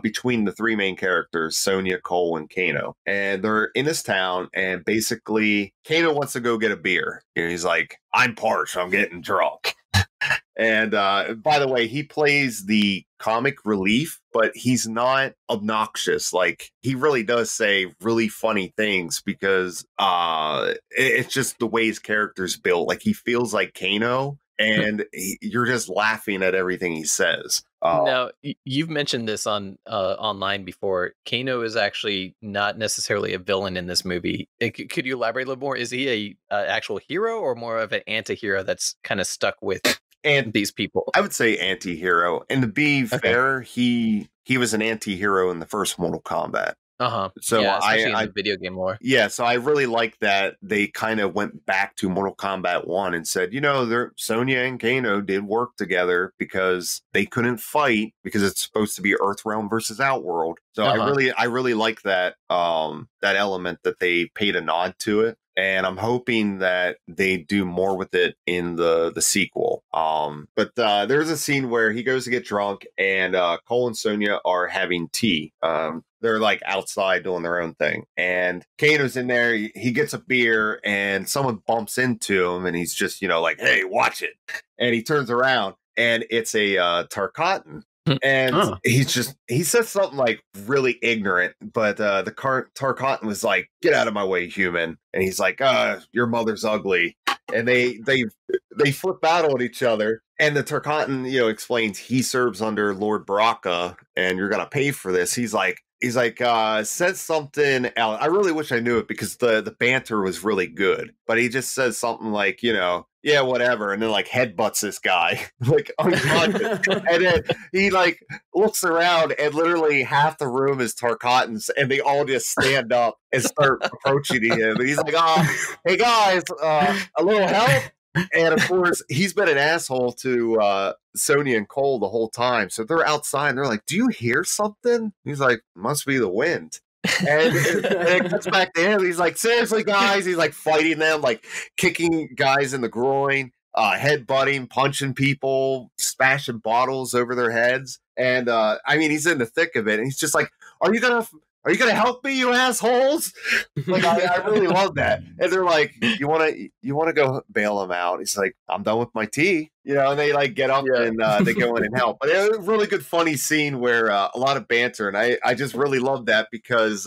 [SPEAKER 3] between the three main characters, Sonya, Cole, and Kano. And they're in this town, and basically Kano wants to go get a beer. And he's like, I'm parched, I'm getting drunk. And by the way, he plays the comic relief, but he's not obnoxious. Like, he really does say really funny things because it's just the way his character's built. Like, he feels like Kano, and you're just laughing at everything he says.
[SPEAKER 1] Now, you've mentioned this on online before. Kano is actually not necessarily a villain in this movie. Could you elaborate a little more? Is he a actual hero or more of an anti-hero that's kind of stuck with these people?
[SPEAKER 3] I would say anti-hero. And to be fair, he was an anti-hero in the first Mortal Kombat. So
[SPEAKER 1] yeah, especially in the video game lore.
[SPEAKER 3] Yeah, so I really like that they kind of went back to Mortal Kombat 1 and said, you know, Sonya and Kano did work together because they couldn't fight because it's supposed to be Earthrealm versus Outworld. So I really like that that element that they paid a nod to it. And I'm hoping that they do more with it in the sequel. But there's a scene where he goes to get drunk, and Cole and Sonya are having tea. They're like outside doing their own thing. And Kano's in there. He gets a beer, and someone bumps into him, and he's just, you know, like, hey, watch it. And he turns around, and it's a Tarkatan. And he says something like really ignorant, but the Tarkatan was like, get out of my way, human. And he's like, your mother's ugly. And they flip out on each other. And the Tarkatan, you know, explains he serves under Lord Baraka, and you're gonna pay for this. He's like, says something else. I really wish I knew it because the banter was really good. But he just says something like, you know, yeah, whatever. And then like headbutts this guy, like unconscious. And then he like looks around, and literally half the room is Tarkatans, and they all just stand up and start approaching him. And he's like, hey guys, a little help? And of course, he's been an asshole to Sonya and Cole the whole time. So they're outside, and they're like, do you hear something? He's like, must be the wind. And it comes back to him. He's like, seriously, guys? He's like fighting them, like kicking guys in the groin, headbutting, punching people, smashing bottles over their heads. And I mean, he's in the thick of it. And he's just like, are you gonna help me, you assholes? Like, I really love that. And they're like, you wanna go bail him out? He's like, I'm done with my tea. You know, and they like get up and they go in and help. But it was a really good, funny scene where a lot of banter, and I just really love that because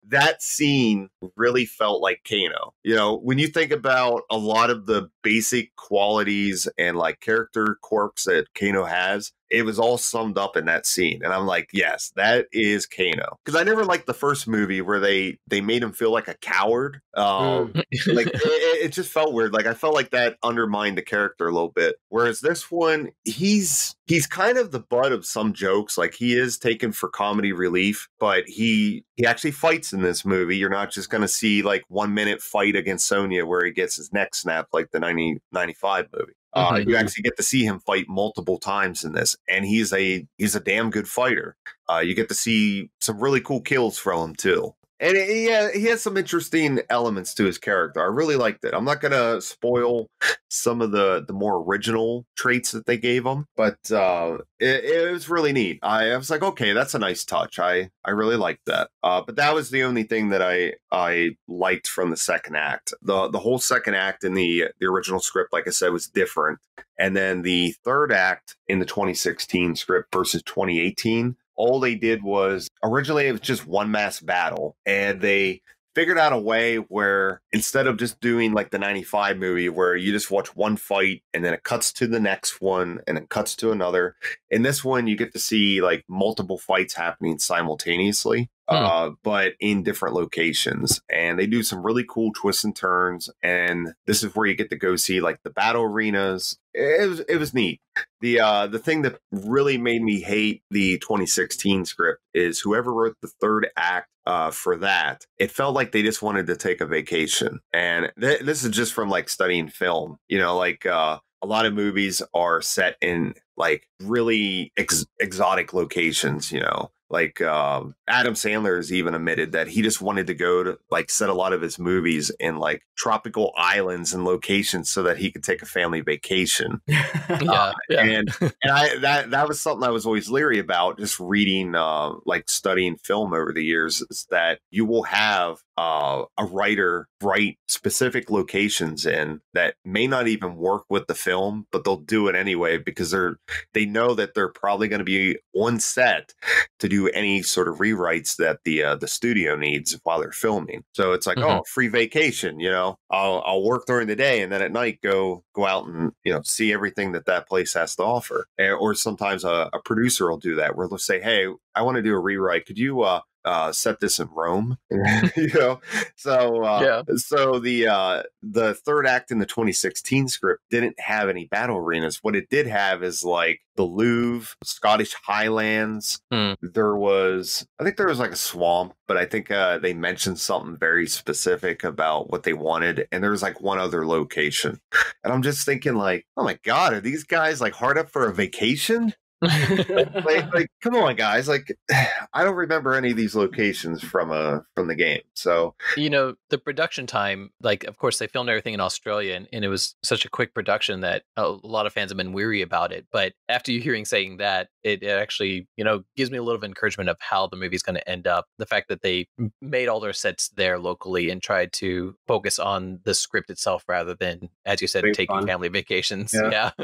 [SPEAKER 3] that scene really felt like Kano. You know, when you think about a lot of the basic qualities and like character quirks that Kano has, it was all summed up in that scene. And I'm like, yes, that is Kano. Because I never liked the first movie where they made him feel like a coward. Like it just felt weird. Like I felt like that undermined the character a little bit. Whereas this one, he's kind of the butt of some jokes. Like he is taken for comedy relief, but he actually fights in this movie. You're not just going to see like 1 minute fight against Sonya where he gets his neck snapped like the 1995 movie. You actually get to see him fight multiple times in this, and he's a damn good fighter. You get to see some really cool kills from him too. And he has some interesting elements to his character. I really liked it. I'm not going to spoil some of the more original traits that they gave him, but it was really neat. I was like, okay, that's a nice touch. I really liked that. But that was the only thing that I liked from the second act. The whole second act in the original script, like I said, was different. And then the third act in the 2016 script versus 2018, all they did was originally it was just one mass battle, and they figured out a way where instead of just doing like the 95 movie where you just watch one fight and then it cuts to the next one and then cuts to another, in this one you get to see like multiple fights happening simultaneously. but in different locations. And they do some really cool twists and turns. And this is where you get to go see like the battle arenas. It was neat. The thing that really made me hate the 2016 script is whoever wrote the third act for that, it felt like they just wanted to take a vacation. And this is just from like studying film, you know, like a lot of movies are set in like really exotic locations, you know. Like Adam Sandler has even admitted that he just wanted to go to like set a lot of his movies in like tropical islands and locations so that he could take a family vacation. And that was something I was always leery about, just reading like studying film over the years, is that you will have a writer write specific locations in that may not even work with the film, but they'll do it anyway because they know that they're probably going to be on set to do any sort of rewrites that the studio needs while they're filming. So it's like, oh, free vacation, you know, I'll work during the day and then at night go out and, you know, see everything that place has to offer. Or sometimes a producer will do that where they'll say, hey, I want to do a rewrite. Could you set this in Rome? You know, so the third act in the 2016 script didn't have any battle arenas. What it did have is like the Louvre, Scottish Highlands. I think there was like a swamp, but I think they mentioned something very specific about what they wanted, and there was like one other location. And I'm just thinking like, oh my God, are these guys like hard up for a vacation? like come on guys, like I don't remember any of these locations from the game. So, you
[SPEAKER 1] know, the production time, like of course they filmed everything in Australia and it was such a quick production that a lot of fans have been weary about it, but after you hearing saying that, it actually, you know, gives me a little bit of encouragement of how the movie's going to end up. The fact that they made all their sets there locally and tried to focus on the script itself rather than, as you said, taking family vacations.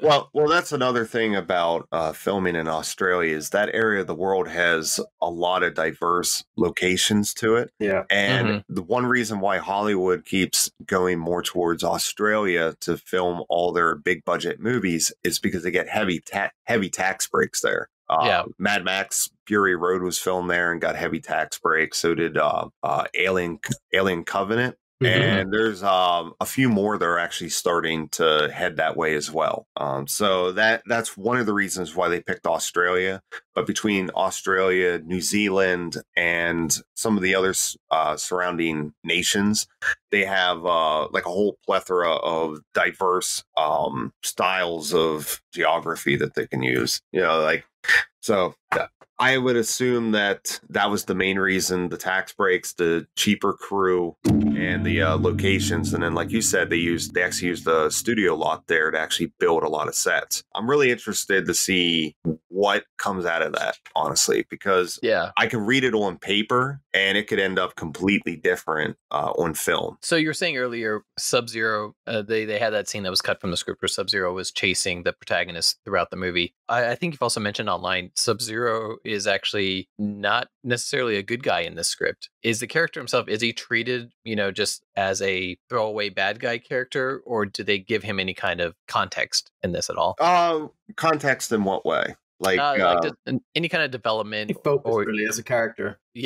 [SPEAKER 3] Well that's another thing about filming in Australia, is that area of the world has a lot of diverse locations to it. And the one reason why Hollywood keeps going more towards Australia to film all their big budget movies is because they get heavy tax breaks there. Mad Max Fury Road was filmed there and got heavy tax breaks. So did Alien Covenant. And there's a few more that are actually starting to head that way as well. So that's one of the reasons why they picked Australia. But between Australia, New Zealand, and some of the other surrounding nations, they have like a whole plethora of diverse styles of geography that they can use. You know, like so. I would assume that was the main reason: the tax breaks, the cheaper crew, and the locations. And then, like you said, they actually used the studio lot there to actually build a lot of sets. I'm really interested to see what comes out of that, honestly, because I can read it on paper and it could end up completely different on film.
[SPEAKER 1] So you were saying earlier, Sub-Zero, they had that scene that was cut from the script where Sub-Zero was chasing the protagonist throughout the movie. I think you've also mentioned online, Sub-Zero is actually not necessarily a good guy in this script. Is the character himself, is he treated, you know, just as a throwaway bad guy character, or do they give him any kind of context in this at all?
[SPEAKER 3] Context in what way? Like
[SPEAKER 1] any kind of development,
[SPEAKER 2] really as a character.
[SPEAKER 1] Do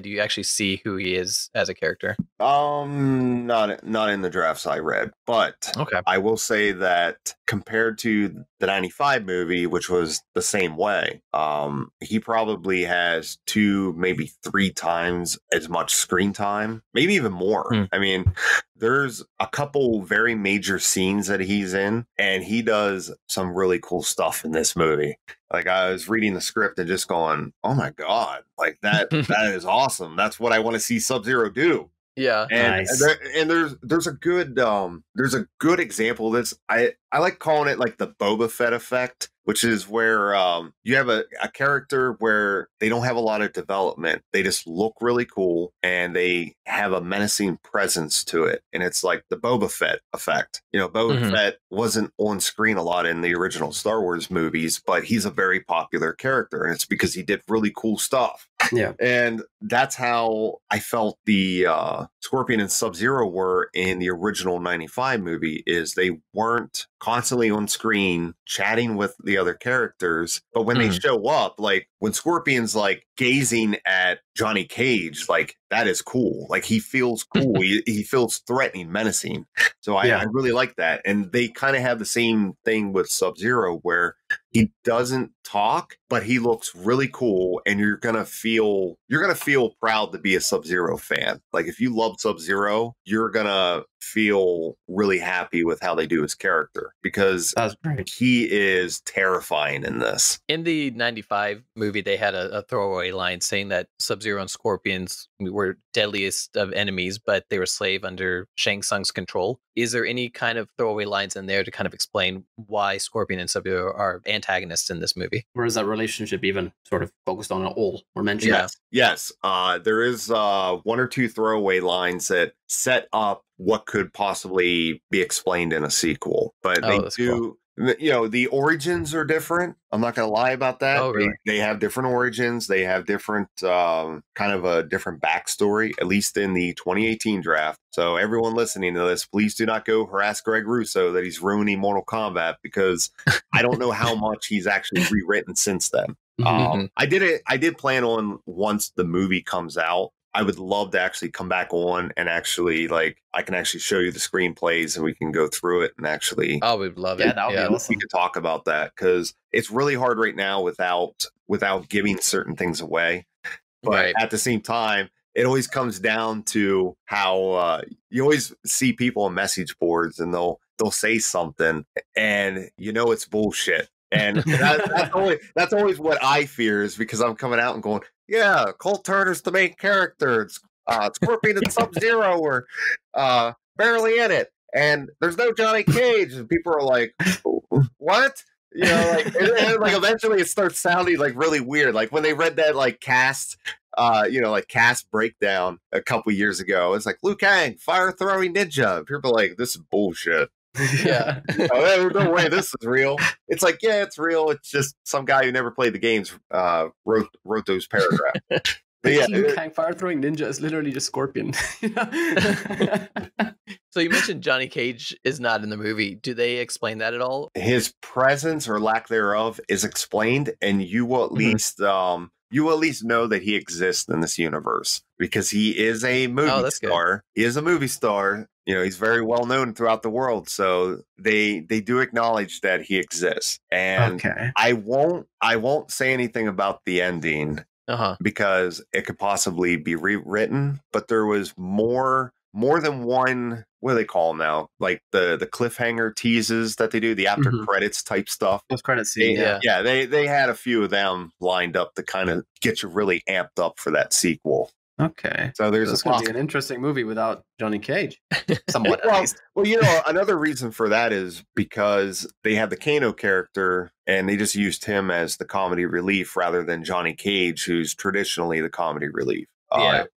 [SPEAKER 1] you actually see who he is as a character?
[SPEAKER 3] Not in the drafts I read, but I will say that compared to the 95 movie, which was the same way, he probably has 2, maybe 3 times as much screen time, maybe even more. I mean, there's a couple very major scenes that he's in, and he does some really cool stuff in this movie. Like, I was reading the script and just going, oh my God, like that is awesome. That's what I want to see Sub-Zero do.
[SPEAKER 1] Yeah.
[SPEAKER 3] And,
[SPEAKER 2] nice.
[SPEAKER 3] and there's a good example of this. I like calling it like the Boba Fett effect, which is where you have a character where they don't have a lot of development. They just look really cool and they have a menacing presence to it. And it's like the Boba Fett effect. You know, Boba Fett wasn't on screen a lot in the original Star Wars movies, but he's a very popular character. And it's because he did really cool stuff.
[SPEAKER 2] Yeah.
[SPEAKER 3] And that's how I felt the Scorpion and Sub-Zero were in the original 95 movie, is they weren't constantly on screen chatting with the other characters. But when they show up, like when Scorpion's like gazing at Johnny Cage, like that is cool. Like he feels cool. he feels threatening, menacing. So I really like that. And they kind of have the same thing with Sub-Zero, where he doesn't talk, but he looks really cool, and you're gonna feel proud to be a Sub-Zero fan. Like if you love Sub-Zero, you're gonna feel really happy with how they do his character, because he is terrifying in this.
[SPEAKER 1] In the 95 movie, they had a throwaway line saying that Sub-Zero and Scorpions were deadliest of enemies, but they were slave under Shang Tsung's control. Is there any kind of throwaway lines in there to kind of explain why Scorpion and Sub-Zero are antagonists in this movie?
[SPEAKER 2] Or is that relationship even sort of focused on at all or mentioned?
[SPEAKER 3] Yes. There is one or two throwaway lines that set up what could possibly be explained in a sequel. But they do, you know, the origins are different. I'm not going to lie about that.
[SPEAKER 1] Oh, really?
[SPEAKER 3] They have different origins. They have different, kind of a different backstory, at least in the 2018 draft. So everyone listening to this, please do not go harass Greg Russo that he's ruining Mortal Kombat, because I don't know how much he's actually rewritten since then. I did plan on, once the movie comes out, I would love to actually come back on and actually, like, I can actually show you the screenplays and we can go through it and actually.
[SPEAKER 1] Oh, we'd love it.
[SPEAKER 2] Yeah, that would be awesome.
[SPEAKER 3] We could talk about that, because it's really hard right now without giving certain things away. But at the same time, it always comes down to how you always see people on message boards, and they'll say something and it's bullshit. And that's always what I fear, is because I'm coming out and going, yeah, Colt Turner's the main character. It's Scorpion and Sub-Zero were barely in it, and there's no Johnny Cage, and people are like, what? Like, and like eventually it starts sounding like really weird. Like when they read that like cast, like cast breakdown a couple years ago, it's like Liu Kang, fire throwing ninja. People are like, this is bullshit.
[SPEAKER 1] Yeah.
[SPEAKER 3] There's no way this is real. It's like, yeah, it's real. It's just some guy who never played the games wrote those paragraphs. But yeah,
[SPEAKER 2] Liu Kang fire throwing ninja is literally just Scorpion.
[SPEAKER 1] So you mentioned Johnny Cage is not in the movie. Do they explain that at all?
[SPEAKER 3] His presence or lack thereof is explained, and you will at least know that he exists in this universe, because he is a movie star. Good. He is a movie star. He's very well known throughout the world. So they do acknowledge that he exists. And I won't say anything about the ending because it could possibly be rewritten. But there was more than one. What do they call them now? Like the cliffhanger teases that they do, the after credits type stuff.
[SPEAKER 2] Post credit scene.
[SPEAKER 3] Yeah. They had a few of them lined up to kind of get you really amped up for that sequel.
[SPEAKER 2] Okay.
[SPEAKER 3] So there's
[SPEAKER 2] going to be an interesting movie without Johnny Cage. Somewhat, at least.
[SPEAKER 3] Well, another reason for that is because they have the Kano character, and they just used him as the comedy relief rather than Johnny Cage, who's traditionally the comedy relief.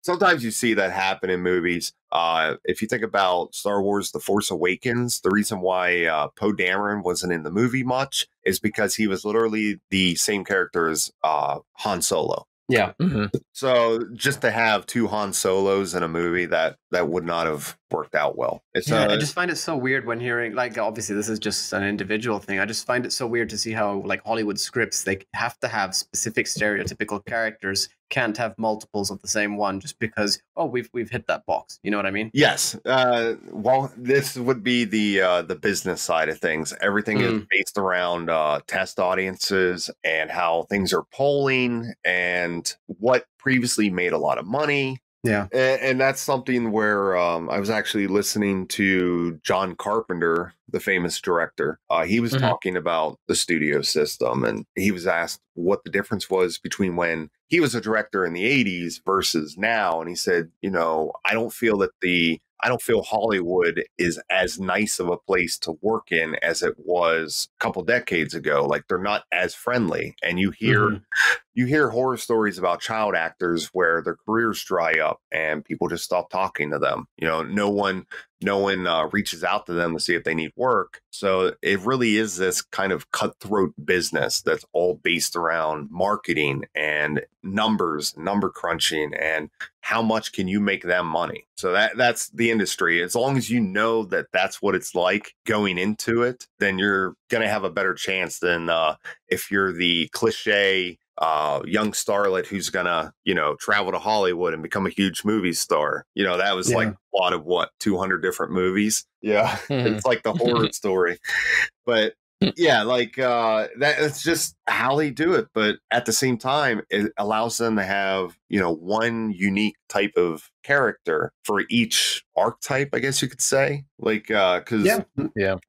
[SPEAKER 3] Sometimes you see that happen in movies. If you think about Star Wars The Force Awakens, the reason why Poe Dameron wasn't in the movie much is because he was literally the same character as Han Solo.
[SPEAKER 2] Yeah.
[SPEAKER 3] So just to have two Han Solos in a movie, that would not have worked out well.
[SPEAKER 2] I just find it so weird when hearing, like, obviously this is just an individual thing. I just find it so weird to see how, like, Hollywood scripts, they have to have specific stereotypical characters, can't have multiples of the same one just because, we've hit that box. You know what I mean?
[SPEAKER 3] Yes. Well, this would be the business side of things. Everything is based around test audiences and how things are polling and what previously made a lot of money.
[SPEAKER 2] Yeah.
[SPEAKER 3] And that's something where I was actually listening to John Carpenter, the famous director. He was talking about the studio system, and he was asked what the difference was between when he was a director in the 80s versus now. And he said, I don't feel that I don't feel Hollywood is as nice of a place to work in as it was a couple decades ago. Like, they're not as friendly. And you hear horror stories about child actors where their careers dry up and people just stop talking to them. You know, no one reaches out to them to see if they need work. So it really is this kind of cutthroat business that's all based around marketing and numbers, number crunching, and how much can you make them money. So that's the industry. As long as you know that that's what it's like going into it, then you're going to have a better chance than if you're the cliche young starlet who's gonna, travel to Hollywood and become a huge movie star. That was like a lot of 200 different movies. Yeah. It's like the horror story. But yeah, like that's just how they do it. But at the same time, it allows them to have, one unique type of character for each archetype, I guess you could say. Like, because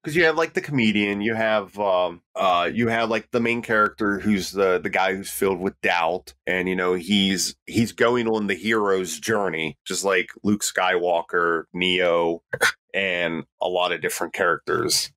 [SPEAKER 3] you have like the comedian, you have like the main character who's the guy who's filled with doubt, and he's going on the hero's journey, just like Luke Skywalker, Neo, and a lot of different characters.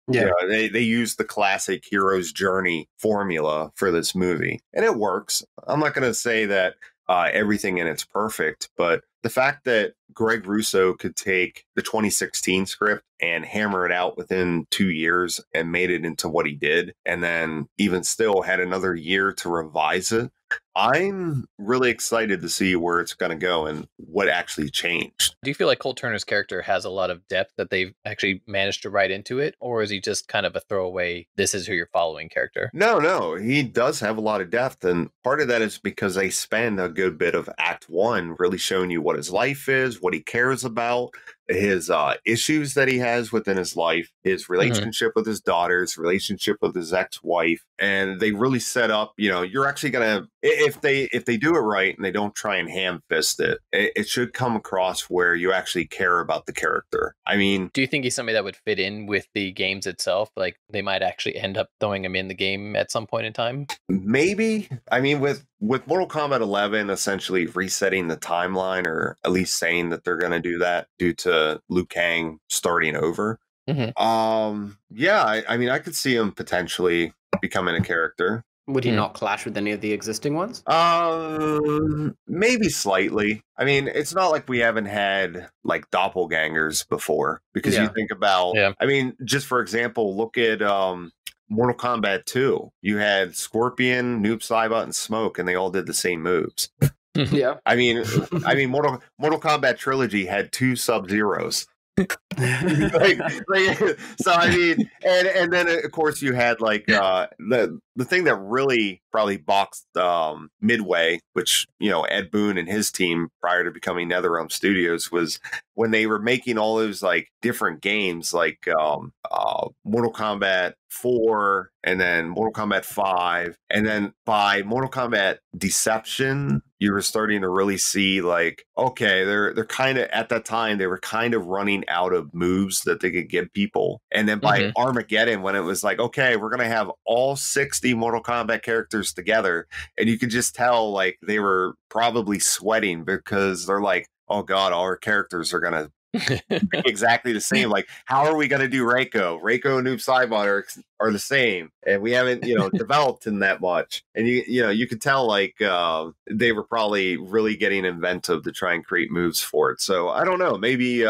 [SPEAKER 3] Yeah, they use the classic hero's journey formula for this movie, and it works. I'm not going to say that everything in it's perfect, but the fact that Greg Russo could take the 2016 script and hammer it out within 2 years and made it into what he did, and then even still had another year to revise it, I'm really excited to see where it's going to go and what actually changed.
[SPEAKER 1] Do you feel like Cole Turner's character has a lot of depth that they've actually managed to write into it? Or is he just kind of a throwaway, this is who you're following character?
[SPEAKER 3] No, he does have a lot of depth. And part of that is because they spend a good bit of Act 1 really showing you what his life is, what he cares about, his issues that he has within his life, his relationship with his daughters, relationship with his ex-wife. And they really set up, you're actually going to, if they do it right and they don't try and ham fist it, it should come across where you actually care about the character. I mean,
[SPEAKER 1] do you think he's somebody that would fit in with the games itself? Like they might actually end up throwing him in the game at some point in time?
[SPEAKER 3] Maybe. I mean, with Mortal Kombat 11 essentially resetting the timeline, or at least saying that they're going to do that due to Liu Kang starting over. Yeah, I mean, I could see him potentially becoming a character.
[SPEAKER 2] Would he not clash with any of the existing ones?
[SPEAKER 3] Maybe slightly. I mean, it's not like we haven't had like doppelgangers before, because you think about, I mean, just for example, look at Mortal Kombat 2. You had Scorpion, Noob Saibot, and Smoke, and they all did the same moves.
[SPEAKER 2] Yeah.
[SPEAKER 3] I mean, Mortal Kombat Trilogy had 2 Sub-Zeros. So I mean, and then of course you had like the thing that really probably boxed Midway, which Ed Boon and his team prior to becoming NetherRealm Studios, was when they were making all those like different games like Mortal Kombat 4 and then Mortal Kombat 5, and then by Mortal Kombat Deception you were starting to really see like, okay, they're kind of, at that time they were kind of running out of moves that they could give people. And then by Armageddon, when it was like, okay, we're gonna have all 60 Mortal Kombat characters together, and you could just tell like they were probably sweating because they're like, oh god, all our characters are gonna exactly the same. Like, how are we going to do Reiko? Reiko and Noob Saibot are the same, and we haven't developed in that much. And you could tell like they were probably really getting inventive to try and create moves for it. So I don't know, maybe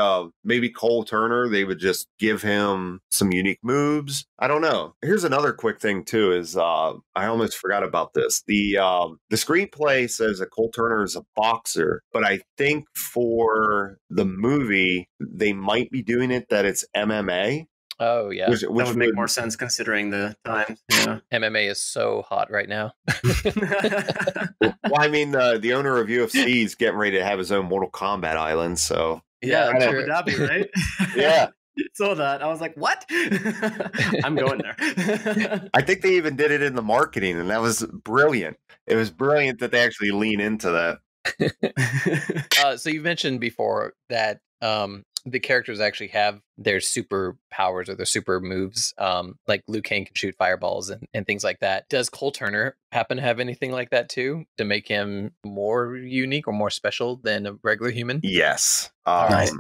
[SPEAKER 3] Cole Turner, they would just give him some unique moves. I don't know. Here's another quick thing too, is I almost forgot about this. The screenplay says that Cole Turner is a boxer, but I think for the movie they might be doing it that it's MMA.
[SPEAKER 1] Oh yeah,
[SPEAKER 2] which would make more sense considering the times. Yeah,
[SPEAKER 1] MMA is so hot right now.
[SPEAKER 3] Well, I mean, the owner of UFC is getting ready to have his own Mortal Kombat island. So
[SPEAKER 2] yeah, Abu Dhabi, right?
[SPEAKER 3] Yeah.
[SPEAKER 2] Saw that. I was like, what? I'm going there.
[SPEAKER 3] I think they even did it in the marketing, and that was brilliant. It was brilliant that they actually lean into that.
[SPEAKER 1] So you mentioned before that the characters actually have their super powers or their super moves. Like Liu Kang can shoot fireballs and things like that. Does Cole Turner happen to have anything like that too, to make him more unique or more special than a regular human?
[SPEAKER 3] Yes.
[SPEAKER 2] Nice.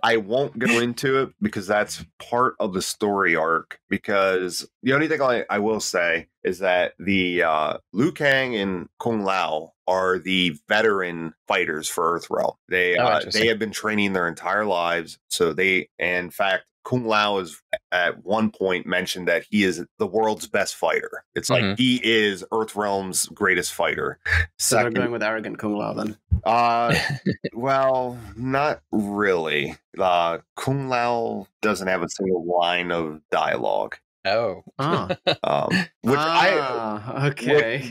[SPEAKER 3] I won't go into it because that's part of the story arc. Because the only thing I will say is that the Liu Kang and Kung Lao are the veteran fighters for Earthrealm. They have been training their entire lives. So in fact, Kung Lao is at one point mentioned that he is the world's best fighter. It's like he is Earthrealm's greatest fighter.
[SPEAKER 2] So they're going with arrogant Kung Lao then?
[SPEAKER 3] Well, not really. Kung Lao doesn't have a single line of dialogue.
[SPEAKER 1] Oh,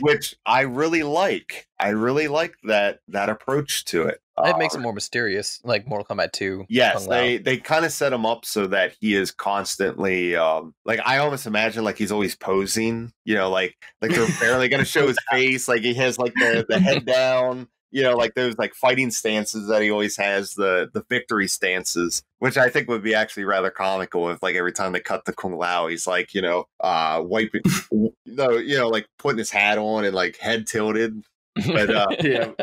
[SPEAKER 3] which I really like. I really like that approach to it.
[SPEAKER 1] It makes it more mysterious, like Mortal Kombat 2.
[SPEAKER 3] Yes, they kind of set him up so that he is constantly like, I almost imagine like he's always posing, like they're barely gonna show his face, like he has like the head down, like those like fighting stances that he always has, the victory stances, which I think would be actually rather comical if like every time they cut to Kung Lao, he's like, wiping like putting his hat on and like head tilted. But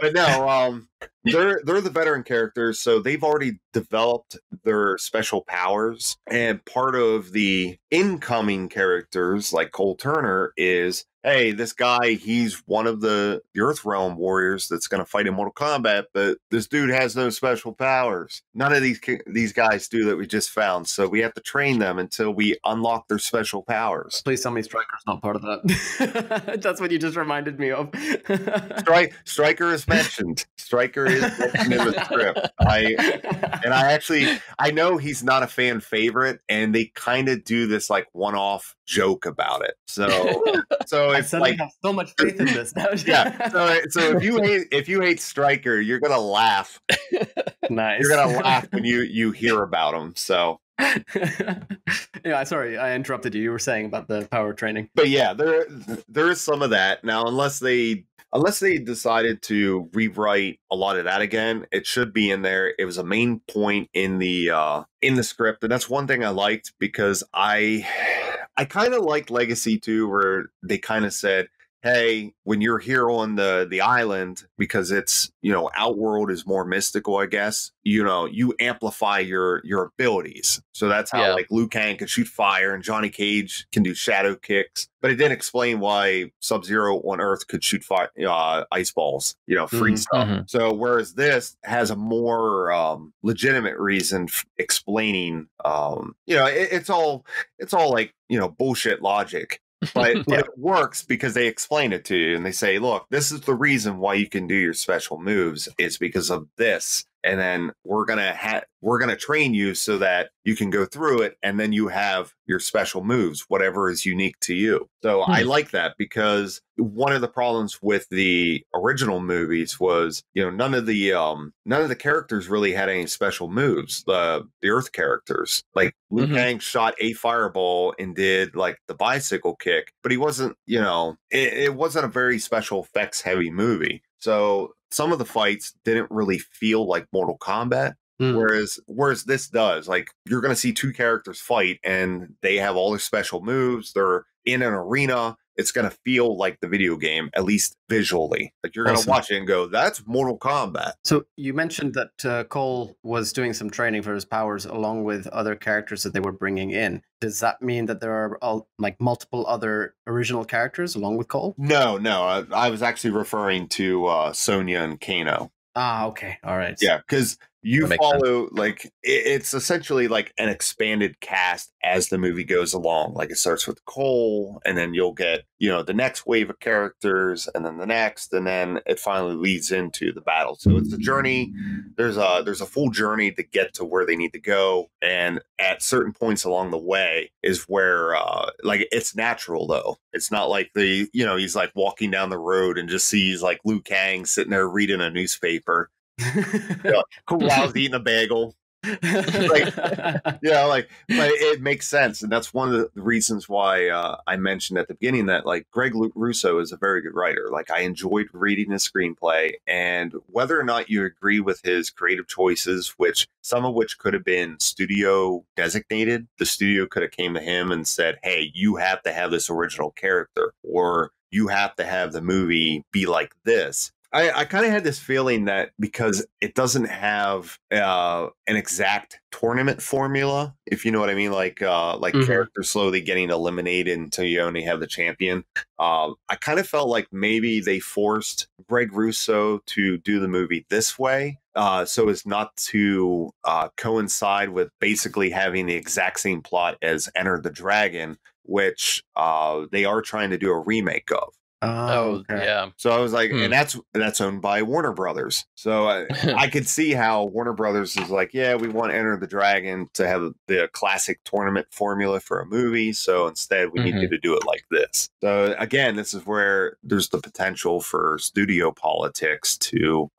[SPEAKER 3] but no, they're the veteran characters, so they've already developed their special powers, and part of the incoming characters like Cole Turner is, hey, this guy, he's one of the Earthrealm warriors that's going to fight in Mortal Kombat, but this dude has no special powers. None of these guys do that we just found, so we have to train them until we unlock their special powers.
[SPEAKER 2] Please tell me Striker's not part of that. That's what you just reminded me of.
[SPEAKER 3] Striker is mentioned. Striker is mentioned in the script. I know he's not a fan favorite, and they kind of do this like one-off joke about it. So it's like,
[SPEAKER 2] I have so much faith in this now.
[SPEAKER 3] Yeah. So if you hate Striker, you're gonna laugh.
[SPEAKER 2] Nice.
[SPEAKER 3] You're gonna laugh when you hear about him. So.
[SPEAKER 2] Yeah, sorry, I interrupted you. You were saying about the power training.
[SPEAKER 3] But yeah, there is some of that now. Unless they decided to rewrite a lot of that again, it should be in there. It was a main point in the script, and that's one thing I liked, because I kind of liked Legacy 2, where they kind of said, hey, when you're here on the island, because it's, Outworld is more mystical, I guess, you amplify your abilities. So that's how like Liu Kang can shoot fire and Johnny Cage can do shadow kicks. But it didn't explain why Sub-Zero on Earth could shoot ice balls, free stuff. So whereas this has a more legitimate reason explaining, it's all like, bullshit logic. But it works because they explain it to you, and they say, look, this is the reason why you can do your special moves. It's because of this. And then we're gonna train you so that you can go through it, and then you have your special moves, whatever is unique to you. So I like that, because one of the problems with the original movies was, none of the characters really had any special moves. The Earth characters, like Liu Kang shot a fireball and did like the bicycle kick, but he wasn't, it wasn't a very special effects heavy movie. So some of the fights didn't really feel like Mortal Kombat, whereas this does. Like, you're going to see two characters fight, and they have all their special moves. They're in an arena. It's going to feel like the video game, at least visually. Like, you're going to watch it and go, that's Mortal Kombat.
[SPEAKER 2] So you mentioned that Cole was doing some training for his powers along with other characters that they were bringing in. Does that mean that there are multiple other original characters along with Cole?
[SPEAKER 3] No. I was actually referring to Sonya and Kano.
[SPEAKER 2] Ah, okay. All right.
[SPEAKER 3] Yeah, because you follow, like, it's essentially like an expanded cast as the movie goes along. Like, it starts with Cole, and then you'll get, the next wave of characters, and then the next, and then it finally leads into the battle. So it's a journey. There's a full journey to get to where they need to go, and at certain points along the way is where, like, it's natural, though. It's not like he's like walking down the road and just sees like Liu Kang sitting there reading a newspaper. Kung Lao's eating a bagel. Like, like, but it makes sense, and that's one of the reasons why I mentioned at the beginning that like Greg Russo is a very good writer. Like, I enjoyed reading his screenplay, and whether or not you agree with his creative choices, which some of which could have been studio designated, the studio could have came to him and said, "Hey, you have to have this original character," or "You have to have the movie be like this." I kind of had this feeling that because it doesn't have an exact tournament formula, if you know what I mean, like characters slowly getting eliminated until you only have the champion. I kind of felt like maybe they forced Greg Russo to do the movie this way, so as not to coincide with basically having the exact same plot as Enter the Dragon, which they are trying to do a remake of.
[SPEAKER 1] Oh, okay. Yeah.
[SPEAKER 3] So I was like, and that's owned by Warner Brothers. So I could see how Warner Brothers is like, yeah, we want Enter the Dragon to have the classic tournament formula for a movie. So instead, we need you to do it like this. So again, this is where there's the potential for studio politics to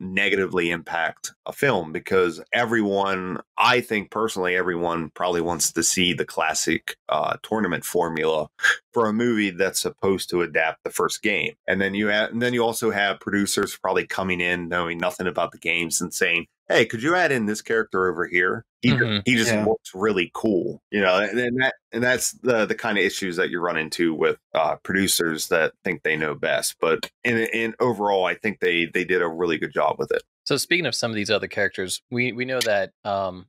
[SPEAKER 3] negatively impact a film, because everyone, I think personally, everyone probably wants to see the classic tournament formula for a movie that's supposed to adapt the first game. And then you also have producers probably coming in knowing nothing about the games and saying, "Hey, could you add in this character over here? He just looks really cool," and that's the kind of issues that you run into with producers that think they know best. But in overall, I think they did a really good job with it.
[SPEAKER 1] So speaking of some of these other characters, we know that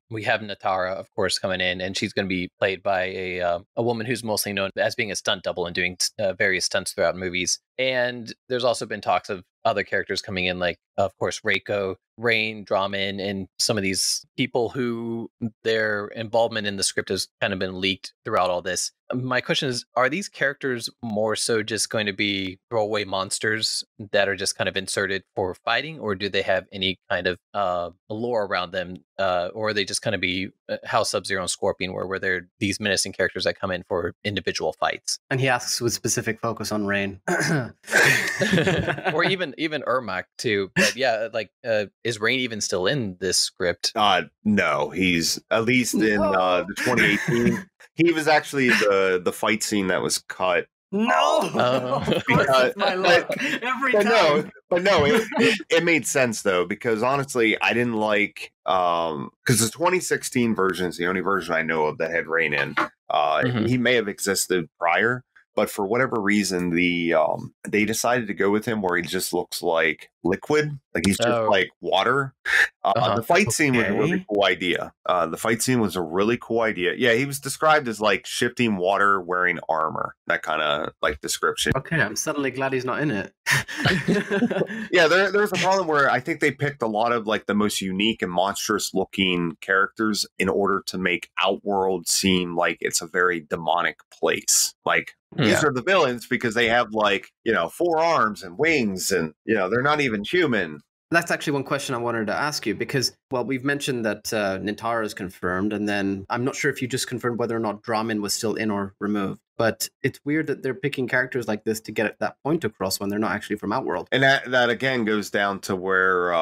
[SPEAKER 1] we have Natara, of course, coming in, and she's going to be played by a woman who's mostly known as being a stunt double and doing various stunts throughout movies. And there's also been talks of other characters coming in, like, of course, Reiko, Rain, Draman, and some of these people who their involvement in the script has kind of been leaked throughout all this. My question is, are these characters more so just going to be throwaway monsters that are just kind of inserted for fighting, or do they have any kind of lore around them, or are they just kind of be how Sub-Zero and Scorpion were, where they're these menacing characters that come in for individual fights?
[SPEAKER 2] And he asks with specific focus on Rain.
[SPEAKER 1] Or even Ermac too. But yeah, like is Rain even still in this script?
[SPEAKER 3] No, he's at least in the 2018. He was actually the fight scene that was cut.
[SPEAKER 2] No, of course it's my luck every time.
[SPEAKER 3] It made sense though, because honestly, I didn't like because the 2016 version is the only version I know of that had Rain in. He may have existed prior, but for whatever reason, they decided to go with him where he just looks like liquid, like he's just like water. The fight scene was a really cool idea. The fight scene was a really cool idea. Yeah, he was described as like shifting water wearing armor, that kind of like description.
[SPEAKER 2] Okay, I'm suddenly glad he's not in it.
[SPEAKER 3] Yeah, there's a problem where I think they picked a lot of like the most unique and monstrous looking characters in order to make Outworld seem like it's a very demonic place. Like, these are the villains because they have like, 4 arms and wings, and they're not even human.
[SPEAKER 2] That's actually one question I wanted to ask you, because, well, we've mentioned that Natara is confirmed, and then I'm not sure if you just confirmed whether or not Draman was still in or removed. But it's weird that they're picking characters like this to get that point across when they're not actually from Outworld.
[SPEAKER 3] And that again goes down to where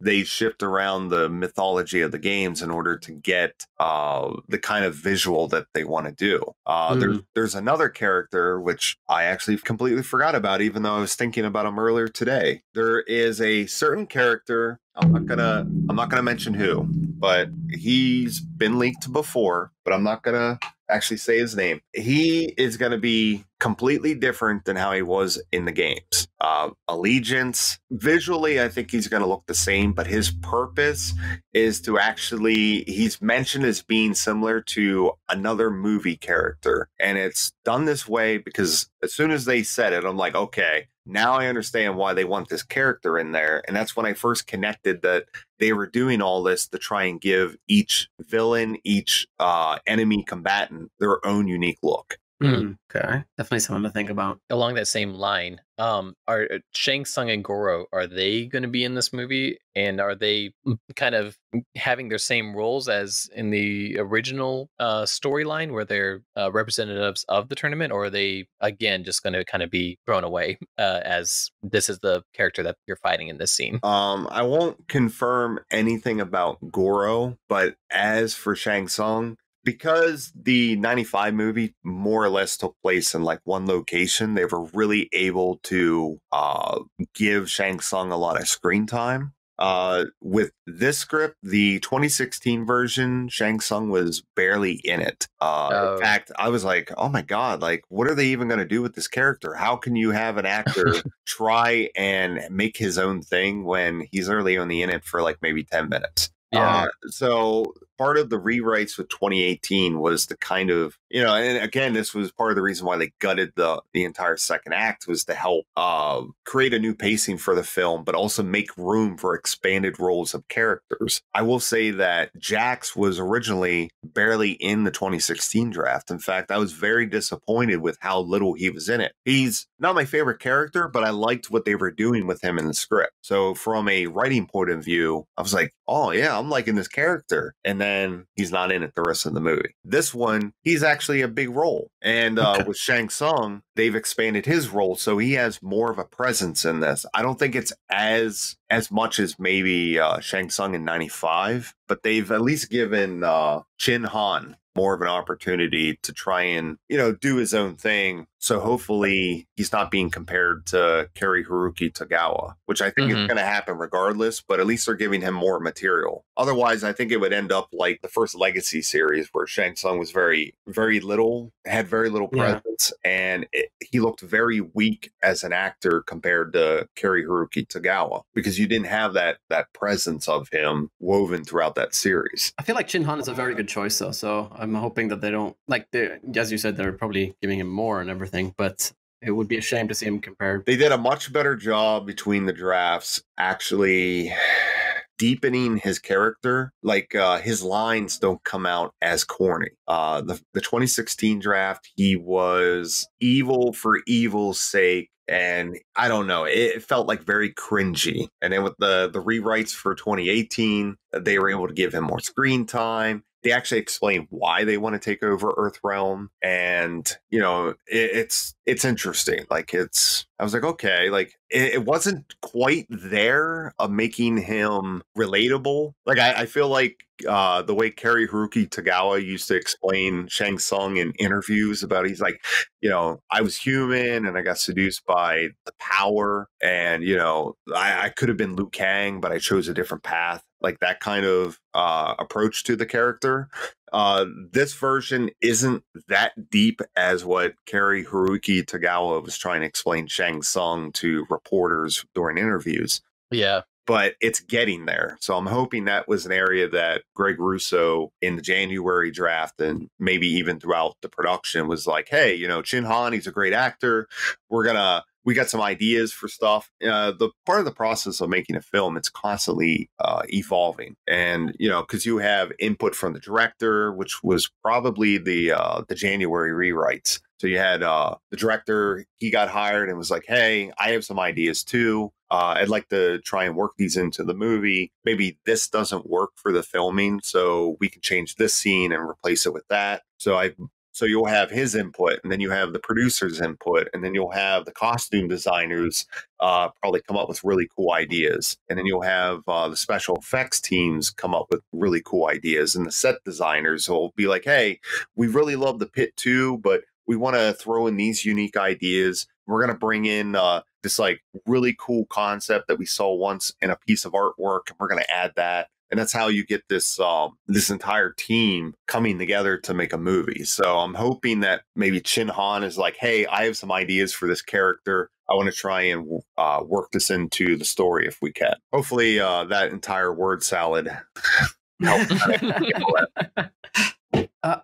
[SPEAKER 3] they shift around the mythology of the games in order to get the kind of visual that they want to do. There's another character which I actually completely forgot about, even though I was thinking about him earlier today. There is a certain character. I'm not gonna mention who, but he's been leaked before, but I'm not gonna actually say his name. He is going to be completely different than how he was in the games. Allegiance, visually, I think he's going to look the same, but his purpose is to actually, he's mentioned as being similar to another movie character. And it's done this way because as soon as they said it, I'm like, okay, now I understand why they want this character in there. And that's when I first connected that they were doing all this to try and give each villain, each enemy combatant their own unique look.
[SPEAKER 2] Okay, definitely something to think about.
[SPEAKER 1] Along that same line, are Shang Tsung and Goro, are they going to be in this movie, and are they kind of having their same roles as in the original storyline, where they're representatives of the tournament, or are they again just going to kind of be thrown away as this is the character that you're fighting in this scene?
[SPEAKER 3] I won't confirm anything about Goro, but as for Shang Tsung, because the 95 movie more or less took place in like one location, they were really able to give Shang Tsung a lot of screen time. With this script, the 2016 version, Shang Tsung was barely in it. In fact, I was like, oh my God, like, what are they even going to do with this character? How can you have an actor try and make his own thing when he's only in it for like maybe 10 minutes?
[SPEAKER 1] Yeah.
[SPEAKER 3] So part of the rewrites with 2018 was the kind of, and again, this was part of the reason why they gutted the entire second act, was to help create a new pacing for the film, but also make room for expanded roles of characters. I will say that Jax was originally barely in the 2016 draft. In fact, I was very disappointed with how little he was in it. He's not my favorite character, but I liked what they were doing with him in the script. So from a writing point of view, I was like, oh yeah, I'm liking this character. And then he's not in it the rest of the movie. This one, he's actually a big role. And with Shang Tsung, they've expanded his role, so he has more of a presence in this. I don't think it's as much as maybe Shang Tsung in 95, but they've at least given Chin Han more of an opportunity to try and, do his own thing. So hopefully he's not being compared to Cary Haruki Tagawa, which I think is going to happen regardless, but at least they're giving him more material. Otherwise, I think it would end up like the first Legacy series, where Shang Tsung was very, very little, had very little presence, and he looked very weak as an actor compared to Cary Haruki Tagawa, because you didn't have that presence of him woven throughout that series.
[SPEAKER 2] I feel like Chin Han is a very good choice, though, so I'm hoping that they don't, like, as you said, they're probably giving him more and everything, but it would be a shame to see him compared.
[SPEAKER 3] They did a much better job between the drafts, actually deepening his character. Like his lines don't come out as corny. The 2016 draft, he was evil for evil's sake. And I don't know, it felt like very cringy. And then with the rewrites for 2018, they were able to give him more screen time. They actually explain why they want to take over Earthrealm. And, it's interesting. Like I was like, okay, like it wasn't quite there of making him relatable. Like I feel like the way Cary Haruki Tagawa used to explain Shang Tsung in interviews about, he's like, I was human and I got seduced by the power, and I could have been Liu Kang, but I chose a different path. Like that kind of approach to the character. This version isn't that deep as what Cary Haruki Tagawa was trying to explain Shang Tsung to reporters during interviews.
[SPEAKER 1] Yeah.
[SPEAKER 3] But it's getting there. So I'm hoping that was an area that Greg Russo in the January draft, and maybe even throughout the production, was like, hey, Chin Han, he's a great actor. We got some ideas for stuff. The part of the process of making a film, it's constantly evolving. And, because you have input from the director, which was probably the January rewrites. So you had the director, he got hired and was like, hey, I have some ideas too. I'd like to try and work these into the movie. Maybe this doesn't work for the filming, so we can change this scene and replace it with that. So you'll have his input, and then you have the producer's input, and then you'll have the costume designers probably come up with really cool ideas. And then you'll have the special effects teams come up with really cool ideas. And the set designers will be like, hey, we really love the pit too, but we want to throw in these unique ideas. We're going to bring in this like really cool concept that we saw once in a piece of artwork, and we're going to add that. And that's how you get this this entire team coming together to make a movie. So I'm hoping that maybe Chin Han is like, hey, I have some ideas for this character. I want to try and work this into the story if we can. Hopefully that entire word salad helps.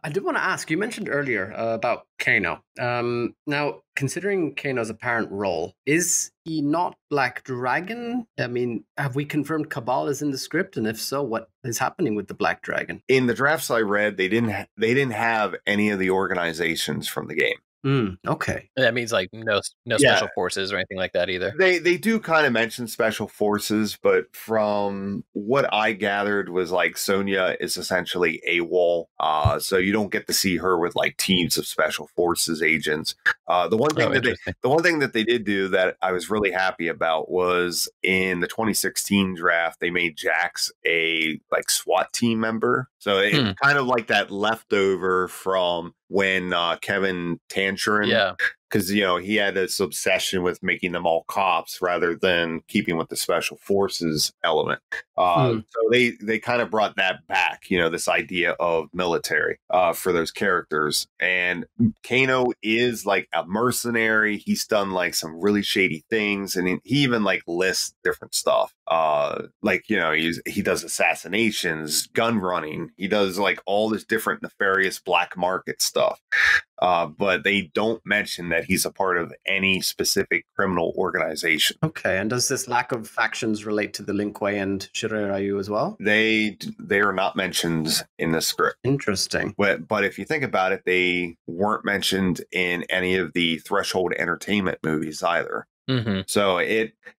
[SPEAKER 2] I did want to ask, you mentioned earlier about Kano. Now, considering Kano's apparent role, is he not Black Dragon? I mean, have we confirmed Cabal is in the script? And if so, what is happening with the Black Dragon?
[SPEAKER 3] In the drafts I read, they didn't have any of the organizations from the game.
[SPEAKER 2] Okay.
[SPEAKER 1] That means like no special forces or anything like that either.
[SPEAKER 3] They do kind of mention special forces, but from what I gathered was like Sonya is essentially AWOL, so you don't get to see her with like teams of special forces agents. The one thing that they did do that I was really happy about was in the 2016 draft they made Jax a like SWAT team member, so it's kind of like that leftover from when Kevin Tancheron, because he had this obsession with making them all cops rather than keeping with the special forces element. So they kind of brought that back, this idea of military for those characters. And Kano is like a mercenary. He's done like some really shady things, and he even like lists different stuff. He does assassinations, gun running. He does like all this different nefarious black market stuff. But they don't mention that he's a part of any specific criminal organization.
[SPEAKER 2] Okay, and does this lack of factions relate to the Lin Kuei and Shiryu as well?
[SPEAKER 3] They are not mentioned in the script.
[SPEAKER 2] Interesting.
[SPEAKER 3] But if you think about it, they weren't mentioned in any of the Threshold Entertainment movies either. So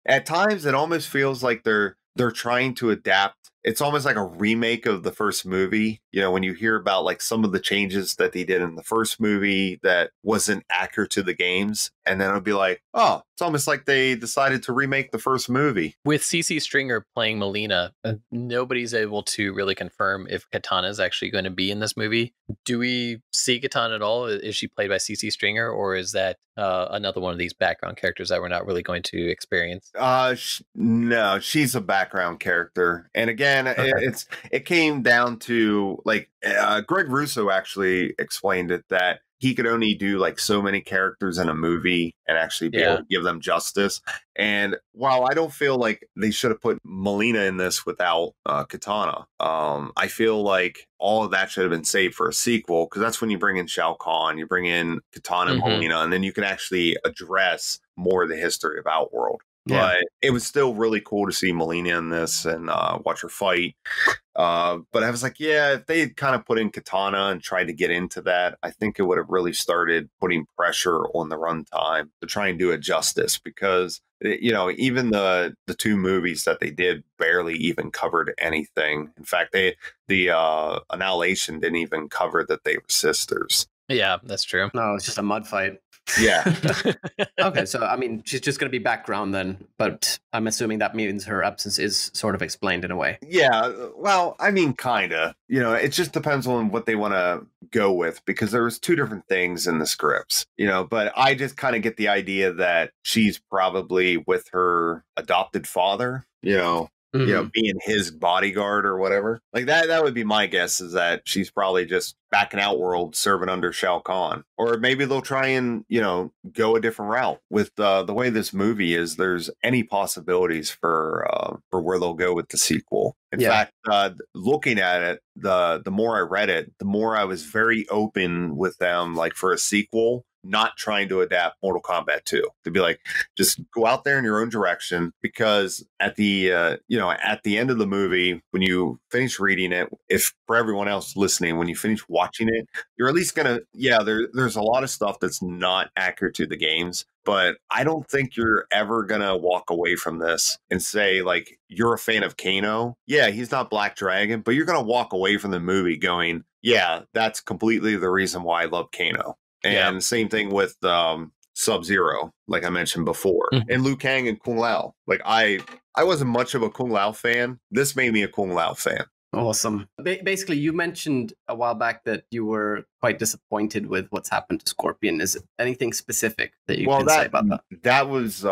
[SPEAKER 3] at times it almost feels like they're trying to adapt. It's almost like a remake of the first movie. When you hear about like some of the changes that they did in the first movie that wasn't accurate to the games, and then it'll be like, oh, it's almost like they decided to remake the first movie.
[SPEAKER 1] With CC Stringer playing Melina, nobody's able to really confirm if Katana is actually going to be in this movie. Do we see Katana at all? Is she played by CC Stringer, or is that another one of these background characters that we're not really going to experience?
[SPEAKER 3] No, she's a background character. And again, it came down to like Greg Russo actually explained it that he could only do like so many characters in a movie and actually be able to give them justice. And while I don't feel like they should have put Melina in this without Katana, I feel like all of that should have been saved for a sequel, because that's when you bring in Shao Kahn, you bring in Katana and Melina, and then you can actually address more of the history of Outworld. But it was still really cool to see Melina in this and watch her fight. But I was like, if they had kind of put in Katana and tried to get into that, I think it would have really started putting pressure on the runtime to try and do it justice, because even the two movies that they did barely even covered anything. In fact, the Annihilation didn't even cover that they were sisters.
[SPEAKER 1] Yeah, that's true.
[SPEAKER 2] No, it's just a mud fight.
[SPEAKER 3] Yeah.
[SPEAKER 2] Okay, so I mean, she's just going to be background then, but I'm assuming that means her absence is sort of explained in a way.
[SPEAKER 3] Yeah, well, I mean, kind of. It just depends on what they want to go with, because there was two different things in the scripts, but I just kind of get the idea that she's probably with her adopted father, being his bodyguard or whatever. Like that would be my guess, is that she's probably just back in Outworld serving under Shao Kahn. Or maybe they'll try and, go a different route. With the way this movie is, there's any possibilities for where they'll go with the sequel. In fact, looking at it, the more I read it, the more I was very open with them, like for a sequel, not trying to adapt Mortal Kombat 2. To be like, just go out there in your own direction, because at the at the end of the movie, when you finish reading it, if for everyone else listening, when you finish watching it, you're at least gonna there's a lot of stuff that's not accurate to the games, but I don't think you're ever gonna walk away from this and say like you're a fan of Kano. Yeah, he's not Black Dragon, but you're gonna walk away from the movie going, yeah, that's completely the reason why I love Kano. And same thing with Sub-Zero, like I mentioned before, and Liu Kang and Kung Lao. Like I wasn't much of a Kung Lao fan. This made me a Kung Lao fan.
[SPEAKER 2] Awesome. Basically, you mentioned a while back that you were quite disappointed with what's happened to Scorpion. Is it anything specific that you can say about that?
[SPEAKER 3] That was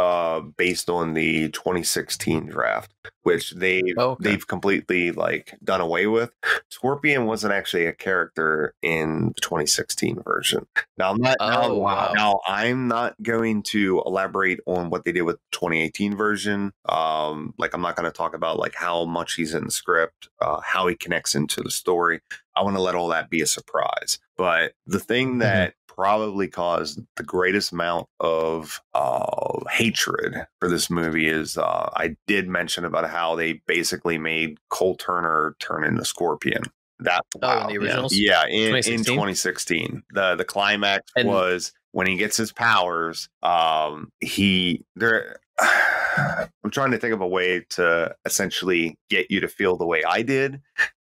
[SPEAKER 3] based on the 2016 draft, which they've completely like done away with. Scorpion wasn't actually a character in the 2016 version. Now I'm not going to elaborate on what they did with the 2018 version. Like I'm not going to talk about like how much he's in the script, how he connects into the story. I want to let all that be a surprise. But the thing that probably caused the greatest amount of hatred for this movie is I did mention about how they basically made Cole Turner turn into Scorpion. That
[SPEAKER 1] in the originals?
[SPEAKER 3] Yeah, in 2016. The climax was when he gets his powers, I'm trying to think of a way to essentially get you to feel the way I did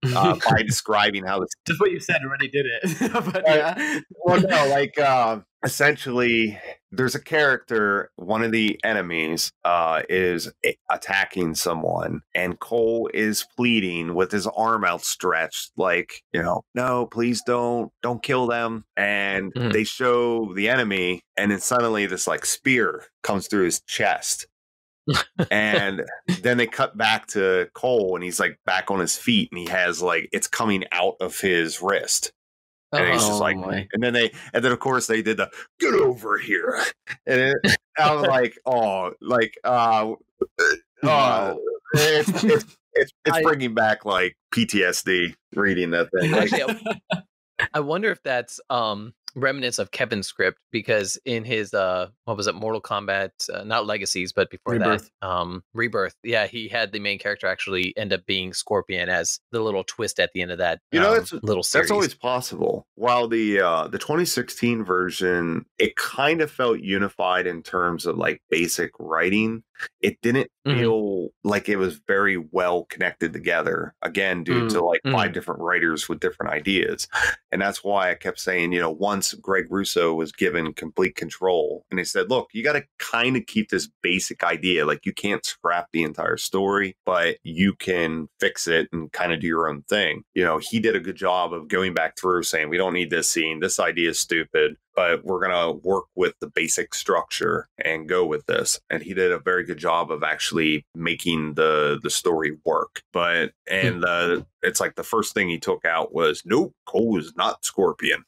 [SPEAKER 3] by describing how this.
[SPEAKER 2] Just what you said already did it. But yeah.
[SPEAKER 3] Well, no, like essentially, there's a character, one of the enemies is attacking someone, and Cole is pleading with his arm outstretched, like, no, please don't kill them. And they show the enemy, and then suddenly this like spear comes through his chest. And then they cut back to Cole, and he's like back on his feet, and he has like it's coming out of his wrist. And he's just like, and then of course they did the get over here, and I was like, it's bringing back like PTSD reading that thing.
[SPEAKER 1] Actually, I wonder if that's remnants of Kevin's script, because in his what was it, Mortal Kombat, not Legacies, but before
[SPEAKER 2] Rebirth.
[SPEAKER 1] that, Rebirth, yeah, he had the main character actually end up being Scorpion as the little twist at the end of that little series.
[SPEAKER 3] That's always possible. While the 2016 version, it kind of felt unified in terms of like basic writing, it didn't feel like it was very well connected together, again due to like 5 different writers with different ideas. And that's why I kept saying, once Greg Russo was given complete control and they said, look, you got to kind of keep this basic idea, like you can't scrap the entire story, but you can fix it and kind of do your own thing. He did a good job of going back through saying, we don't need this scene, this idea is stupid, but we're going to work with the basic structure and go with this. And he did a very good job of actually making the story work. But, it's like the first thing he took out was, nope, Cole is not Scorpion.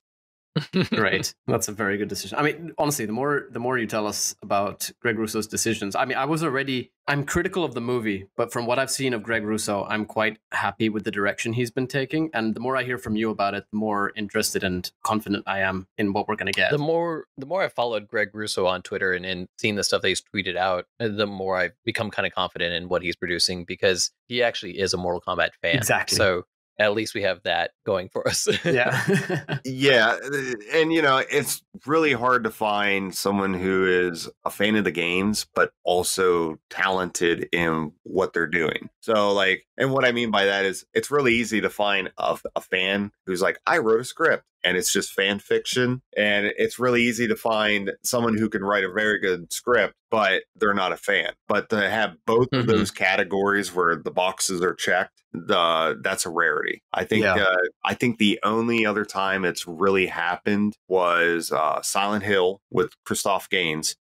[SPEAKER 2] Right. That's a very good decision. I mean, honestly, the more you tell us about Greg Russo's decisions, I mean, I'm critical of the movie, but from what I've seen of Greg Russo, I'm quite happy with the direction he's been taking. And the more I hear from you about it, the more interested and confident I am in what we're going to get.
[SPEAKER 1] The more I followed Greg Russo on Twitter and seen the stuff that he's tweeted out, the more I've become kind of confident in what he's producing, because he actually is a Mortal Kombat fan.
[SPEAKER 2] Exactly.
[SPEAKER 1] So at least we have that going for us.
[SPEAKER 2] Yeah.
[SPEAKER 3] Yeah. And, it's really hard to find someone who is a fan of the games, but also talented in what they're doing. So like, and what I mean by that is it's really easy to find a fan who's like, I wrote a script and it's just fan fiction. And it's really easy to find someone who can write a very good script, but they're not a fan. But to have both of those categories where the boxes are checked, that's a rarity. I think I think the only other time it's really happened was Silent Hill with Christoph Gaines,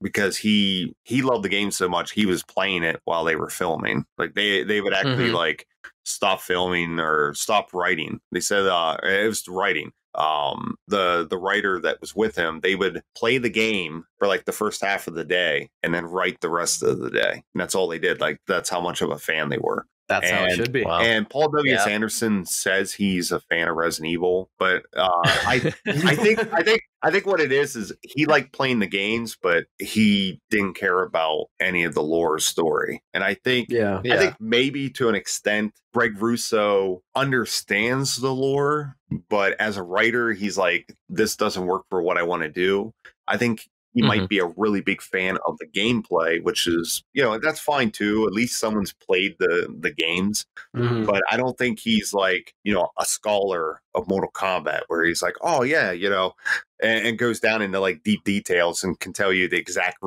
[SPEAKER 3] because he loved the game so much he was playing it while they were filming. Like they would actually like stop filming or stop writing. They said it was writing. The writer that was with him, they would play the game for like the first half of the day and then write the rest of the day. And that's all they did. Like that's how much of a fan they were.
[SPEAKER 2] That's how it should be.
[SPEAKER 1] Wow.
[SPEAKER 3] And Paul W. Anderson says he's a fan of Resident Evil, but I think what it is he liked playing the games, but he didn't care about any of the lore story. And I think I think maybe to an extent, Greg Russo understands the lore, but as a writer, he's like, this doesn't work for what I want to do. I think he might be a really big fan of the gameplay, which is, that's fine too. At least someone's played the games. But I don't think he's like, a scholar of Mortal Kombat where he's like, oh yeah, and goes down into like deep details and can tell you the exact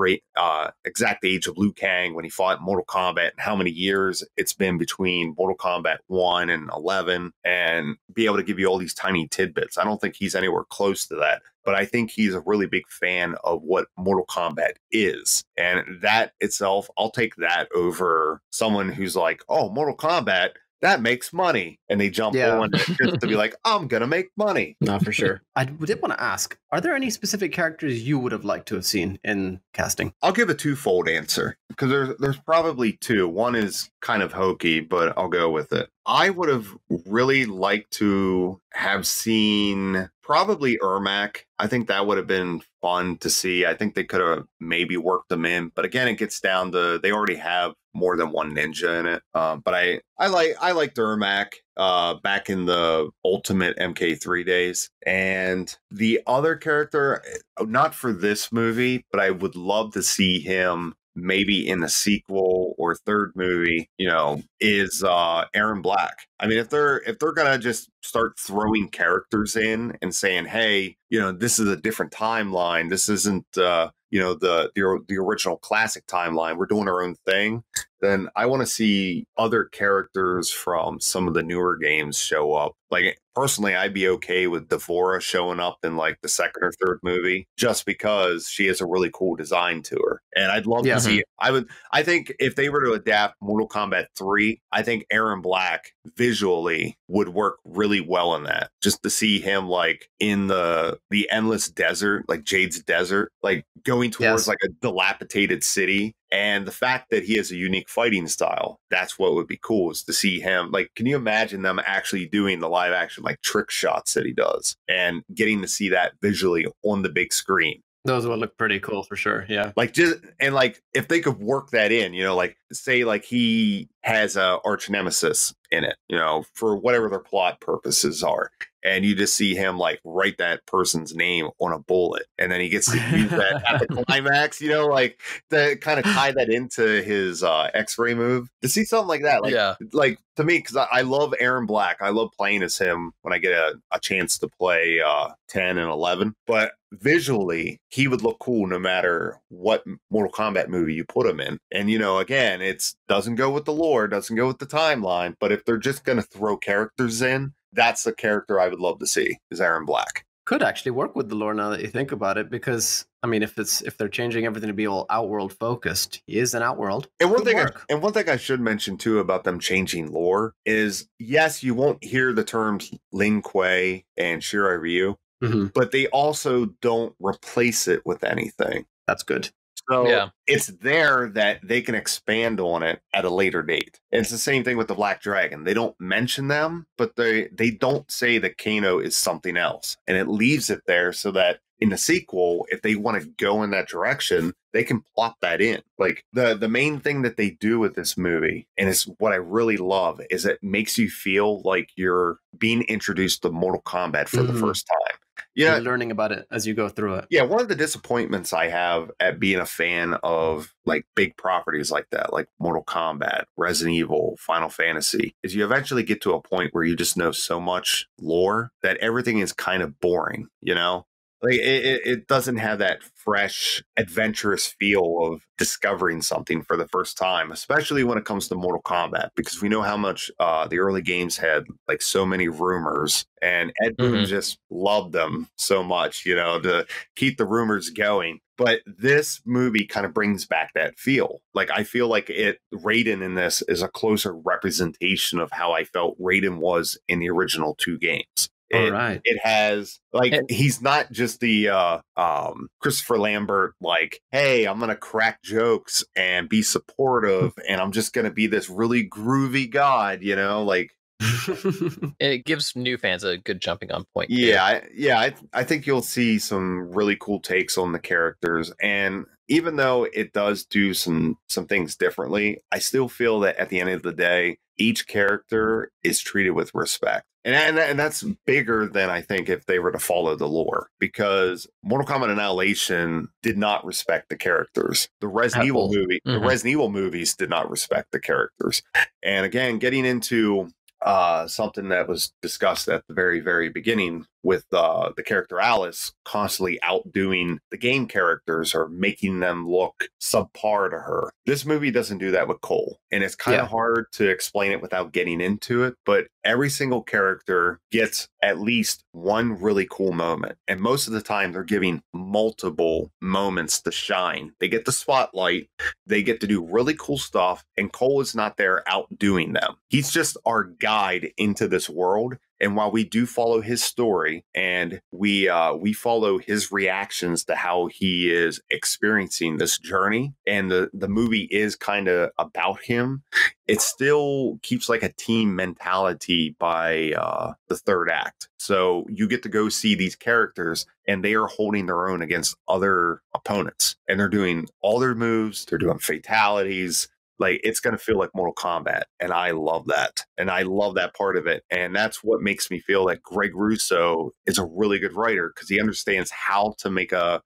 [SPEAKER 3] age of Liu Kang when he fought Mortal Kombat and how many years it's been between Mortal Kombat 1 and 11, and be able to give you all these tiny tidbits. I don't think he's anywhere close to that. But I think he's a really big fan of what Mortal Kombat is. And that itself, I'll take that over someone who's like, oh, Mortal Kombat, that makes money. And they jump on it just to be like, I'm going to make money.
[SPEAKER 2] No, for sure. I did want to ask, are there any specific characters you would have liked to have seen in casting?
[SPEAKER 3] I'll give a twofold answer because there's probably two. One is kind of hokey, but I'll go with it. I would have really liked to have seen probably Ermac. I think that would have been fun to see. I think they could have maybe worked them in, but again, it gets down to they already have more than one ninja in it. But I liked Ermac back in the Ultimate MK3 days, and the other character, not for this movie, but I would love to see him maybe in the sequel or third movie, is Aaron Black. I mean, if they're gonna just start throwing characters in and saying, hey, this is a different timeline. This isn't the original classic timeline. We're doing our own thing. Then I want to see other characters from some of the newer games show up. Like, personally, I'd be okay with Devora showing up in like the second or third movie just because she has a really cool design to her. And I'd love to see it. I think if they were to adapt Mortal Kombat 3, I think Aaron Black visually would work really well in that. Just to see him like in the endless desert, like Jade's desert, like going towards like a dilapidated city. And the fact that he has a unique fighting style, that's what would be cool, is to see him. Like, can you imagine them actually doing the live action, like trick shots that he does and getting to see that visually on the big screen?
[SPEAKER 2] Those would look pretty cool for sure. Yeah.
[SPEAKER 3] Like, just, and like, if they could work that in, like say like he has a arch nemesis in it, for whatever their plot purposes are. And you just see him like write that person's name on a bullet, and then he gets to use that at the climax, like to kind of tie that into his X-ray move. To see something like that, like to me, because I love Aaron Black, I love playing as him when I get a chance to play 10 and 11. But visually, he would look cool no matter what Mortal Kombat movie you put him in. And again, it doesn't go with the lore, doesn't go with the timeline. But if they're just going to throw characters in, that's the character I would love to see, is Aaron Black.
[SPEAKER 2] Could actually work with the lore now that you think about it, because I mean, if they're changing everything to be all Outworld focused, he is an Outworld.
[SPEAKER 3] And one thing I should mention too about them changing lore is, yes, you won't hear the terms Lin Kuei and Shirai Ryu, but they also don't replace it with anything.
[SPEAKER 2] That's good.
[SPEAKER 3] So it's there that they can expand on it at a later date. And it's the same thing with the Black Dragon. They don't mention them, but they don't say that Kano is something else. And it leaves it there so that in the sequel, if they want to go in that direction, they can plot that in. Like the main thing that they do with this movie, and it's what I really love, is it makes you feel like you're being introduced to Mortal Kombat for the first time.
[SPEAKER 2] You're learning about it as you go through it.
[SPEAKER 3] Yeah, one of the disappointments I have at being a fan of like big properties like that, like Mortal Kombat, Resident Evil, Final Fantasy, is you eventually get to a point where you just know so much lore that everything is kind of boring, Like it doesn't have that fresh, adventurous feel of discovering something for the first time, especially when it comes to Mortal Kombat, because we know how much the early games had like so many rumors, and Ed Boon just loved them so much, to keep the rumors going. But this movie kind of brings back that feel. Like, I feel like Raiden in this is a closer representation of how I felt Raiden was in the original two games. It has he's not just the Christopher Lambert, like, hey, I'm gonna crack jokes and be supportive and I'm just gonna be this really groovy god, like
[SPEAKER 1] it gives new fans a good jumping on point.
[SPEAKER 3] I think you'll see some really cool takes on the characters, and even though it does do some things differently, I still feel that at the end of the day, each character is treated with respect. And that's bigger than I think if they were to follow the lore, because Mortal Kombat Annihilation did not respect the characters. The Resident Evil movies did not respect the characters. And again, getting into something that was discussed at the very, very beginning with the character Alice constantly outdoing the game characters or making them look subpar to her. This movie doesn't do that with Cole, and it's kind of hard to explain it without getting into it, but every single character gets at least one really cool moment, and most of the time they're giving multiple moments to shine. They get the spotlight, they get to do really cool stuff, and Cole is not there outdoing them. He's just our guide into this world, And while we do follow his story and we follow his reactions to how he is experiencing this journey, and the movie is kind of about him, it still keeps like a team mentality by the third act. So you get to go see these characters and they are holding their own against other opponents, and they're doing all their moves. They're doing fatalities. Like, it's going to feel like Mortal Kombat. And I love that. And I love that part of it. And that's what makes me feel like Greg Russo is a really good writer, because he understands how to make a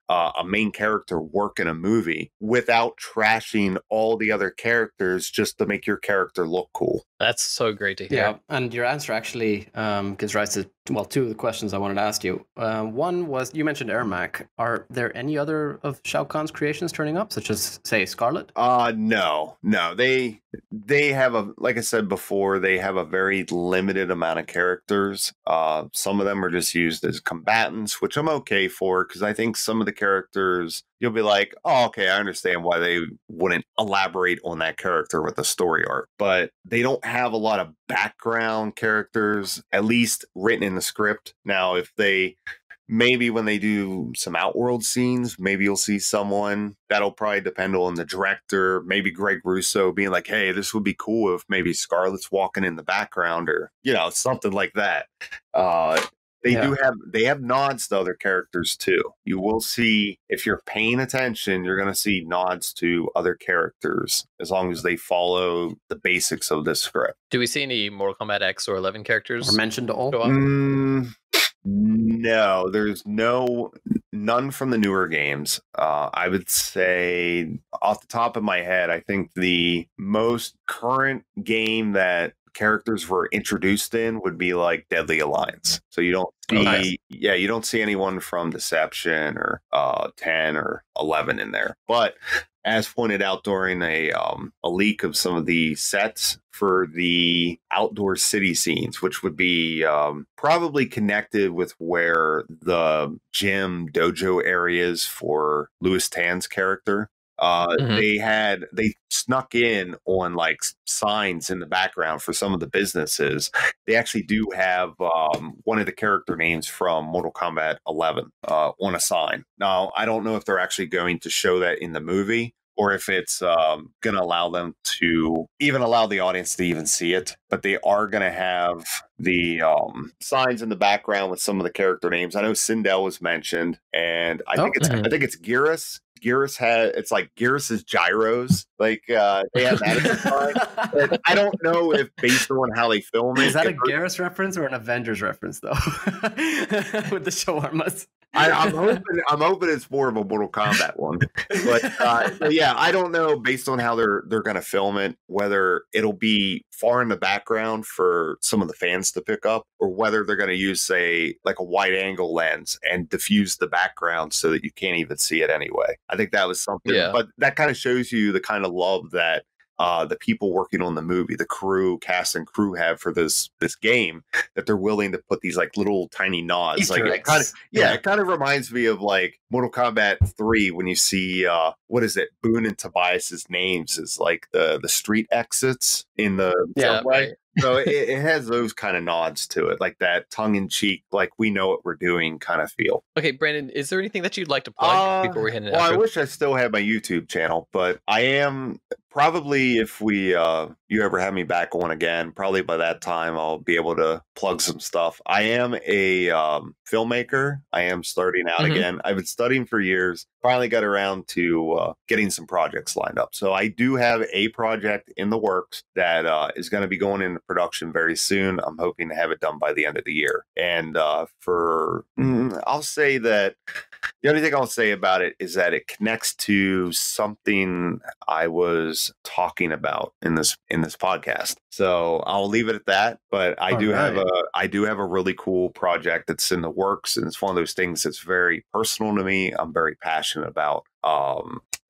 [SPEAKER 3] main character work in a movie without trashing all the other characters just to make your character look cool.
[SPEAKER 1] That's so great to hear.
[SPEAKER 2] Yeah, and your answer actually gives rise to, well, two of the questions I wanted to ask you. One was, you mentioned Ermac. Are there any other of Shao Kahn's creations turning up, such as, say, Scarlet?
[SPEAKER 3] No. They have like I said before, they have a very limited amount of characters. Some of them are just used as combatants, which I'm okay for, because I think some of the characters, you'll be like, oh, okay, I understand why they wouldn't elaborate on that character with a story arc. But they don't have a lot of background characters, at least written in the script. Now, if they... maybe when they do some Outworld scenes, maybe you'll see someone. That'll probably depend on the director. Maybe Greg Russo being like, hey, this would be cool if maybe Scarlet's walking in the background, or, something like that. They have nods to other characters too. You will see, if you're paying attention, you're going to see nods to other characters, as long as they follow the basics of this script.
[SPEAKER 1] Do we see any Mortal Kombat X or 11 characters?
[SPEAKER 2] Or mentioned at all?
[SPEAKER 3] No, there's none from the newer games. I would say, off the top of my head, I think the most current game that characters were introduced in would be like Deadly Alliance. So you don't see, you don't see anyone from Deception or 10 or 11 in there. But as pointed out during a leak of some of the sets for the outdoor city scenes, which would be probably connected with where the gym dojo areas for Louis Tan's character. They snuck in on like signs in the background for some of the businesses. They actually do have one of the character names from Mortal Kombat 11 on a sign. Now, I don't know if they're actually going to show that in the movie, or if it's going to allow them to even allow the audience to even see it. But they are going to have the signs in the background with some of the character names. I know Sindel was mentioned, and I think it's Geras. Geras it's like Geras's gyros. Like they have that as a sign. And I don't know if, based on how they film it,
[SPEAKER 2] is that a Geras reference or an Avengers reference though? With the shawarmas.
[SPEAKER 3] I'm hoping it's more of a Mortal Kombat one, but yeah, I don't know, based on how they're going to film it, whether it'll be far in the background for some of the fans to pick up, or whether they're going to use, say, like a wide angle lens and diffuse the background so that you can't even see it anyway. I think that was something, but that kind of shows you the kind of love that the people working on the movie, the cast and crew have for this game, that they're willing to put these like little tiny nods.
[SPEAKER 2] Easter
[SPEAKER 3] like
[SPEAKER 2] eggs.
[SPEAKER 3] It kind of reminds me of like Mortal Kombat 3 when you see what is it? Boone and Tobias's names is like the street exits in the subway. Right. So it has those kind of nods to it, like that tongue-in-cheek, like we know what we're doing kind of feel.
[SPEAKER 1] Okay, Brandon, is there anything that you'd like to plug before we head into?
[SPEAKER 3] Well, I wish I still had my YouTube channel, but I am probably, if you ever have me back on again, probably by that time I'll be able to plug some stuff. I am a filmmaker. I am starting out again. I've been studying for years. Finally got around to getting some projects lined up. So I do have a project in the works that is going to be going into production very soon. I'm hoping to have it done by the end of the year. And I'll say that the only thing I'll say about it is that it connects to something I was talking about in this podcast. So I'll leave it at that. But I do have a really cool project that's in the works, and it's one of those things that's very personal to me. I'm very passionate about.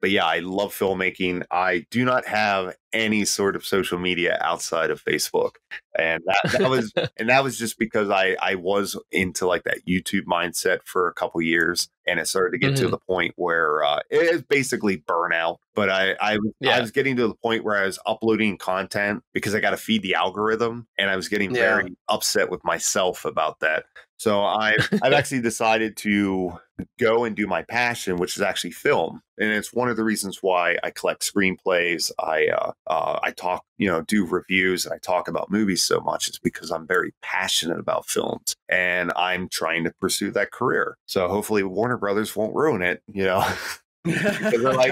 [SPEAKER 3] yeah, I love filmmaking. I do not have any sort of social media outside of Facebook, and that was just because I was into like that YouTube mindset for a couple years, and it started to get to the point where it is basically burnout. But I was getting to the point where I was uploading content because I got to feed the algorithm, and I was getting very upset with myself about that. So I've actually decided to go and do my passion, which is actually film. And it's one of the reasons why I collect screenplays. I talk, do reviews, and I talk about movies so much. It's because I'm very passionate about films, and I'm trying to pursue that career. So hopefully Warner Brothers won't ruin it, Because they're like,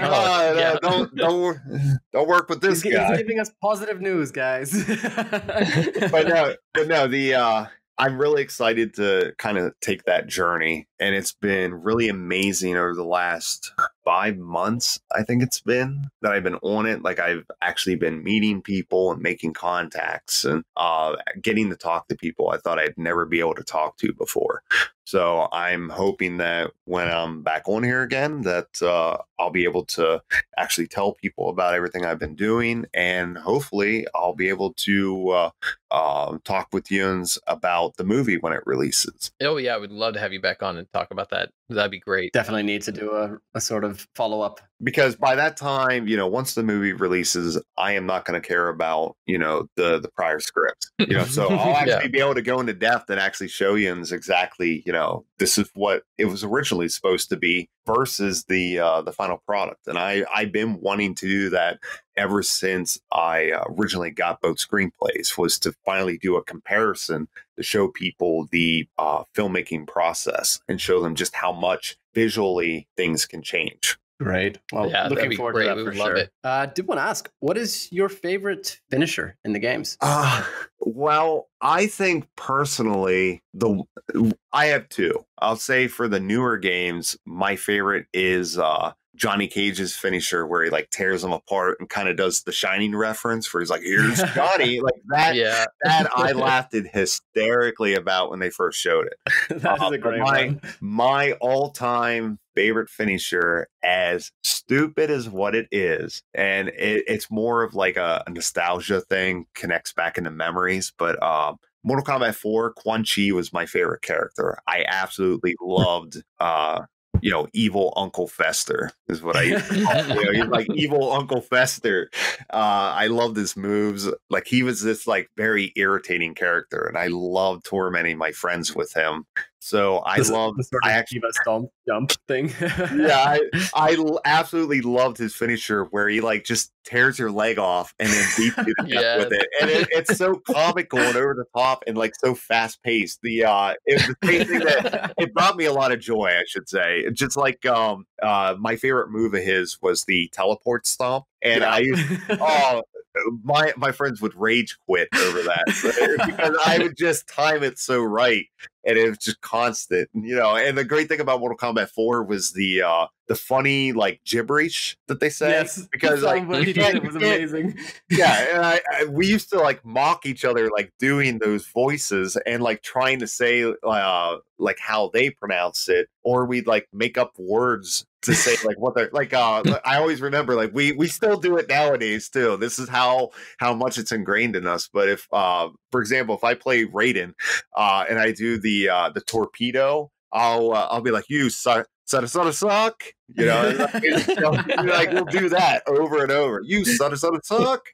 [SPEAKER 3] don't work with this guy.
[SPEAKER 2] He's giving us positive news, guys.
[SPEAKER 3] but no, I'm really excited to kind of take that journey, and it's been really amazing over the last 5 months. I think it's been that I've been on it. Like I've actually been meeting people and making contacts and getting to talk to people I thought I'd never be able to talk to before. So I'm hoping that when I'm back on here again, that I'll be able to actually tell people about everything I've been doing, and hopefully I'll be able to talk with Yuns about the movie when it releases.
[SPEAKER 1] Oh yeah, I would love to have you back on and talk about that. That'd be great.
[SPEAKER 2] Definitely need to do a sort of follow-up.
[SPEAKER 3] Because by that time, once the movie releases, I am not going to care about, the prior scripts. So I'll actually be able to go into depth and actually show you exactly, this is what it was originally supposed to be versus the final product. And I've been wanting to do that ever since I originally got both screenplays, was to finally do a comparison to show people the filmmaking process and show them just how much visually things can change.
[SPEAKER 2] Great. Well, looking forward to that for sure. Did want to ask, what is your favorite finisher in the games?
[SPEAKER 3] Well, I think personally, I have two. I'll say for the newer games, my favorite is Johnny Cage's finisher, where he like tears them apart and kind of does the Shining reference, where he's like, "Here's Johnny," like that. Yeah. That I laughed hysterically about when they first showed it.
[SPEAKER 2] That is a great one.
[SPEAKER 3] My all-time favorite finisher, as stupid as what it is, and it's more of like a nostalgia thing, connects back into memories, but Mortal Kombat 4, Quan Chi was my favorite character. I absolutely loved evil Uncle Fester is what I used to call him. He's like evil Uncle Fester. I loved his moves. Like he was this like very irritating character, and I loved tormenting my friends with him. So I actually
[SPEAKER 2] stomp jump thing.
[SPEAKER 3] Yeah, I absolutely loved his finisher, where he like just tears your leg off and then beats you to death with it, and it's so comical and over the top and like so fast paced. It was the same thing that it brought me a lot of joy, I should say. Just like my favorite move of his was the teleport stomp, and I used my friends would rage quit over that because I would just time it so right, and it was just constant, And the great thing about Mortal Kombat 4 was the funny like gibberish that they say. Yes, because like
[SPEAKER 2] it was amazing.
[SPEAKER 3] Yeah, and we used to like mock each other like doing those voices and like trying to say like how they pronounce it, or we'd like make up words to say like what they're like. I always remember like we still do it nowadays too. This is how much it's ingrained in us. But if for example, if I play Raiden and I do the torpedo, I'll be like, you suck. Suck, like we'll do that over and over. You suck.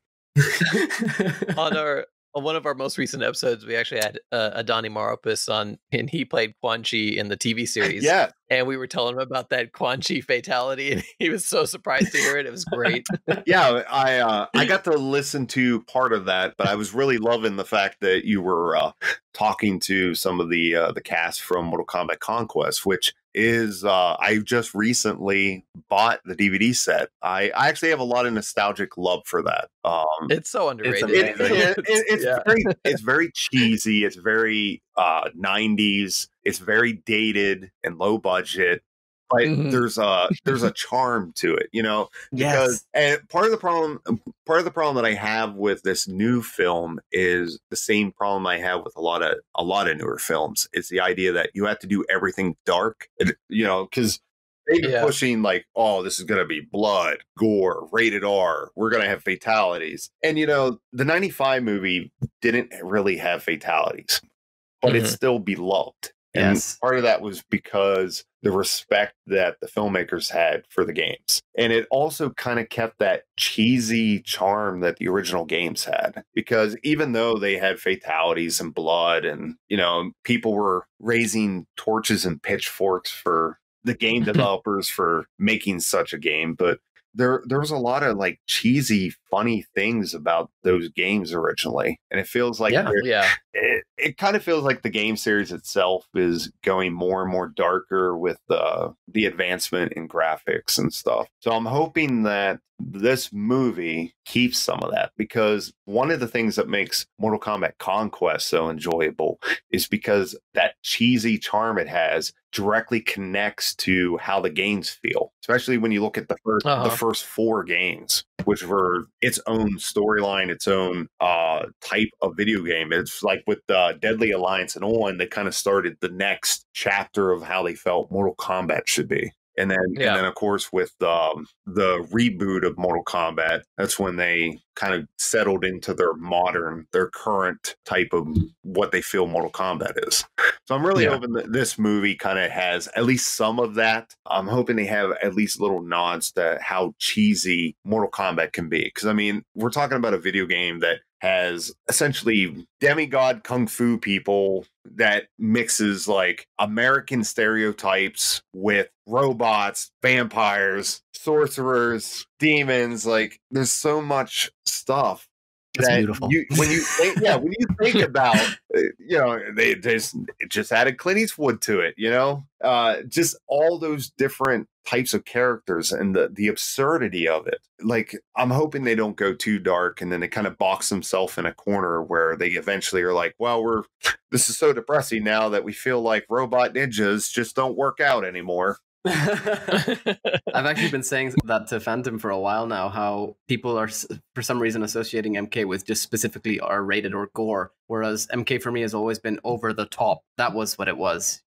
[SPEAKER 1] On one of our most recent episodes, we actually had Adani Maropis on, and he played Quan Chi in the TV series.
[SPEAKER 3] Yeah.
[SPEAKER 1] And we were telling him about that Quan Chi fatality, and he was so surprised to hear it. It was great.
[SPEAKER 3] Yeah, I got to listen to part of that, but I was really loving the fact that you were talking to some of the cast from Mortal Kombat Conquest, which is I just recently bought the DVD set. I actually have a lot of nostalgic love for that.
[SPEAKER 1] It's so underrated.
[SPEAKER 3] It's very cheesy. It's very 90s. It's very dated and low budget. But there's a charm to it, because and part of the problem that I have with this new film is the same problem I have with a lot of newer films. It's the idea that you have to do everything dark, because they've been pushing like, oh, this is going to be blood, gore, rated R. We're going to have fatalities. And, the 95 movie didn't really have fatalities, but it's still beloved. And part of that was because the respect that the filmmakers had for the games. And it also kind of kept that cheesy charm that the original games had. Because even though they had fatalities and blood and, people were raising torches and pitchforks for the game developers for making such a game, but there was a lot of like cheesy, funny things about those games originally. And it feels like it kind of feels like the game series itself is going more and more darker with the advancement in graphics and stuff. So I'm hoping that this movie keeps some of that, because one of the things that makes Mortal Kombat Conquest so enjoyable is because that cheesy charm it has directly connects to how the games feel, especially when you look at the first 4 games, which were its own storyline, its own type of video game. It's like with Deadly Alliance and on, they kind of started the next chapter of how they felt Mortal Kombat should be. And then, of course, with the reboot of Mortal Kombat, that's when they kind of settled into their current type of what they feel Mortal Kombat is. So I'm really hoping that this movie kind of has at least some of that. I'm hoping they have at least little nods to how cheesy Mortal Kombat can be. Because, I mean, we're talking about a video game that has essentially demigod kung fu people that mixes like American stereotypes with robots, vampires, sorcerers, demons. Like, there's so much stuff.
[SPEAKER 2] It's beautiful.
[SPEAKER 3] When you think about, they just added Clint Eastwood to it, just all those different types of characters and the absurdity of it. Like, I'm hoping they don't go too dark and then they kind of box themselves in a corner where they eventually are like, well, this is so depressing now that we feel like robot ninjas just don't work out anymore.
[SPEAKER 2] I've actually been saying that to Phantom for a while now, how people are for some reason associating MK with just specifically R-rated or gore, whereas MK for me has always been over the top. That was what it was,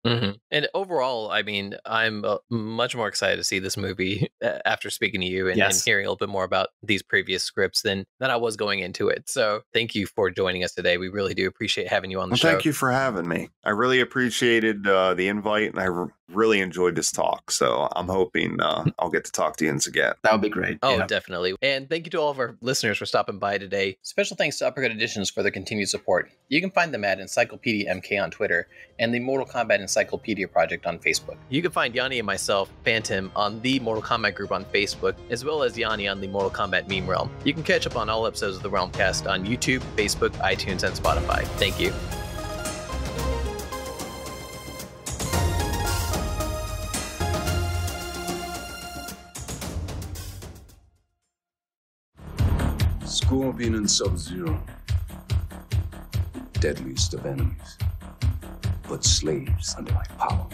[SPEAKER 1] And overall, I mean, I'm much more excited to see this movie after speaking to you and hearing a little bit more about these previous scripts than I was going into it. So thank you for joining us today. We really do appreciate having you on the show.
[SPEAKER 3] Thank you for having me. I really appreciated the invite, and I really enjoyed this talk. So I'm hoping I'll get to talk to you again.
[SPEAKER 2] That would be great.
[SPEAKER 1] Oh, definitely. And thank you to all of our listeners for stopping by today. Special thanks to Uppercut Editions for their continued support. You can find them at Encyclopedia MK on Twitter and the Mortal Kombat Encyclopedia Project on Facebook. You can find Yanni and myself, Phantom, on the Mortal Kombat group on Facebook, as well as Yanni on the Mortal Kombat meme realm. You can catch up on all episodes of the Realm Kast on YouTube, Facebook, iTunes, and Spotify. Thank you.
[SPEAKER 4] Scorpion and Sub-Zero, deadliest of enemies, but slaves under my power.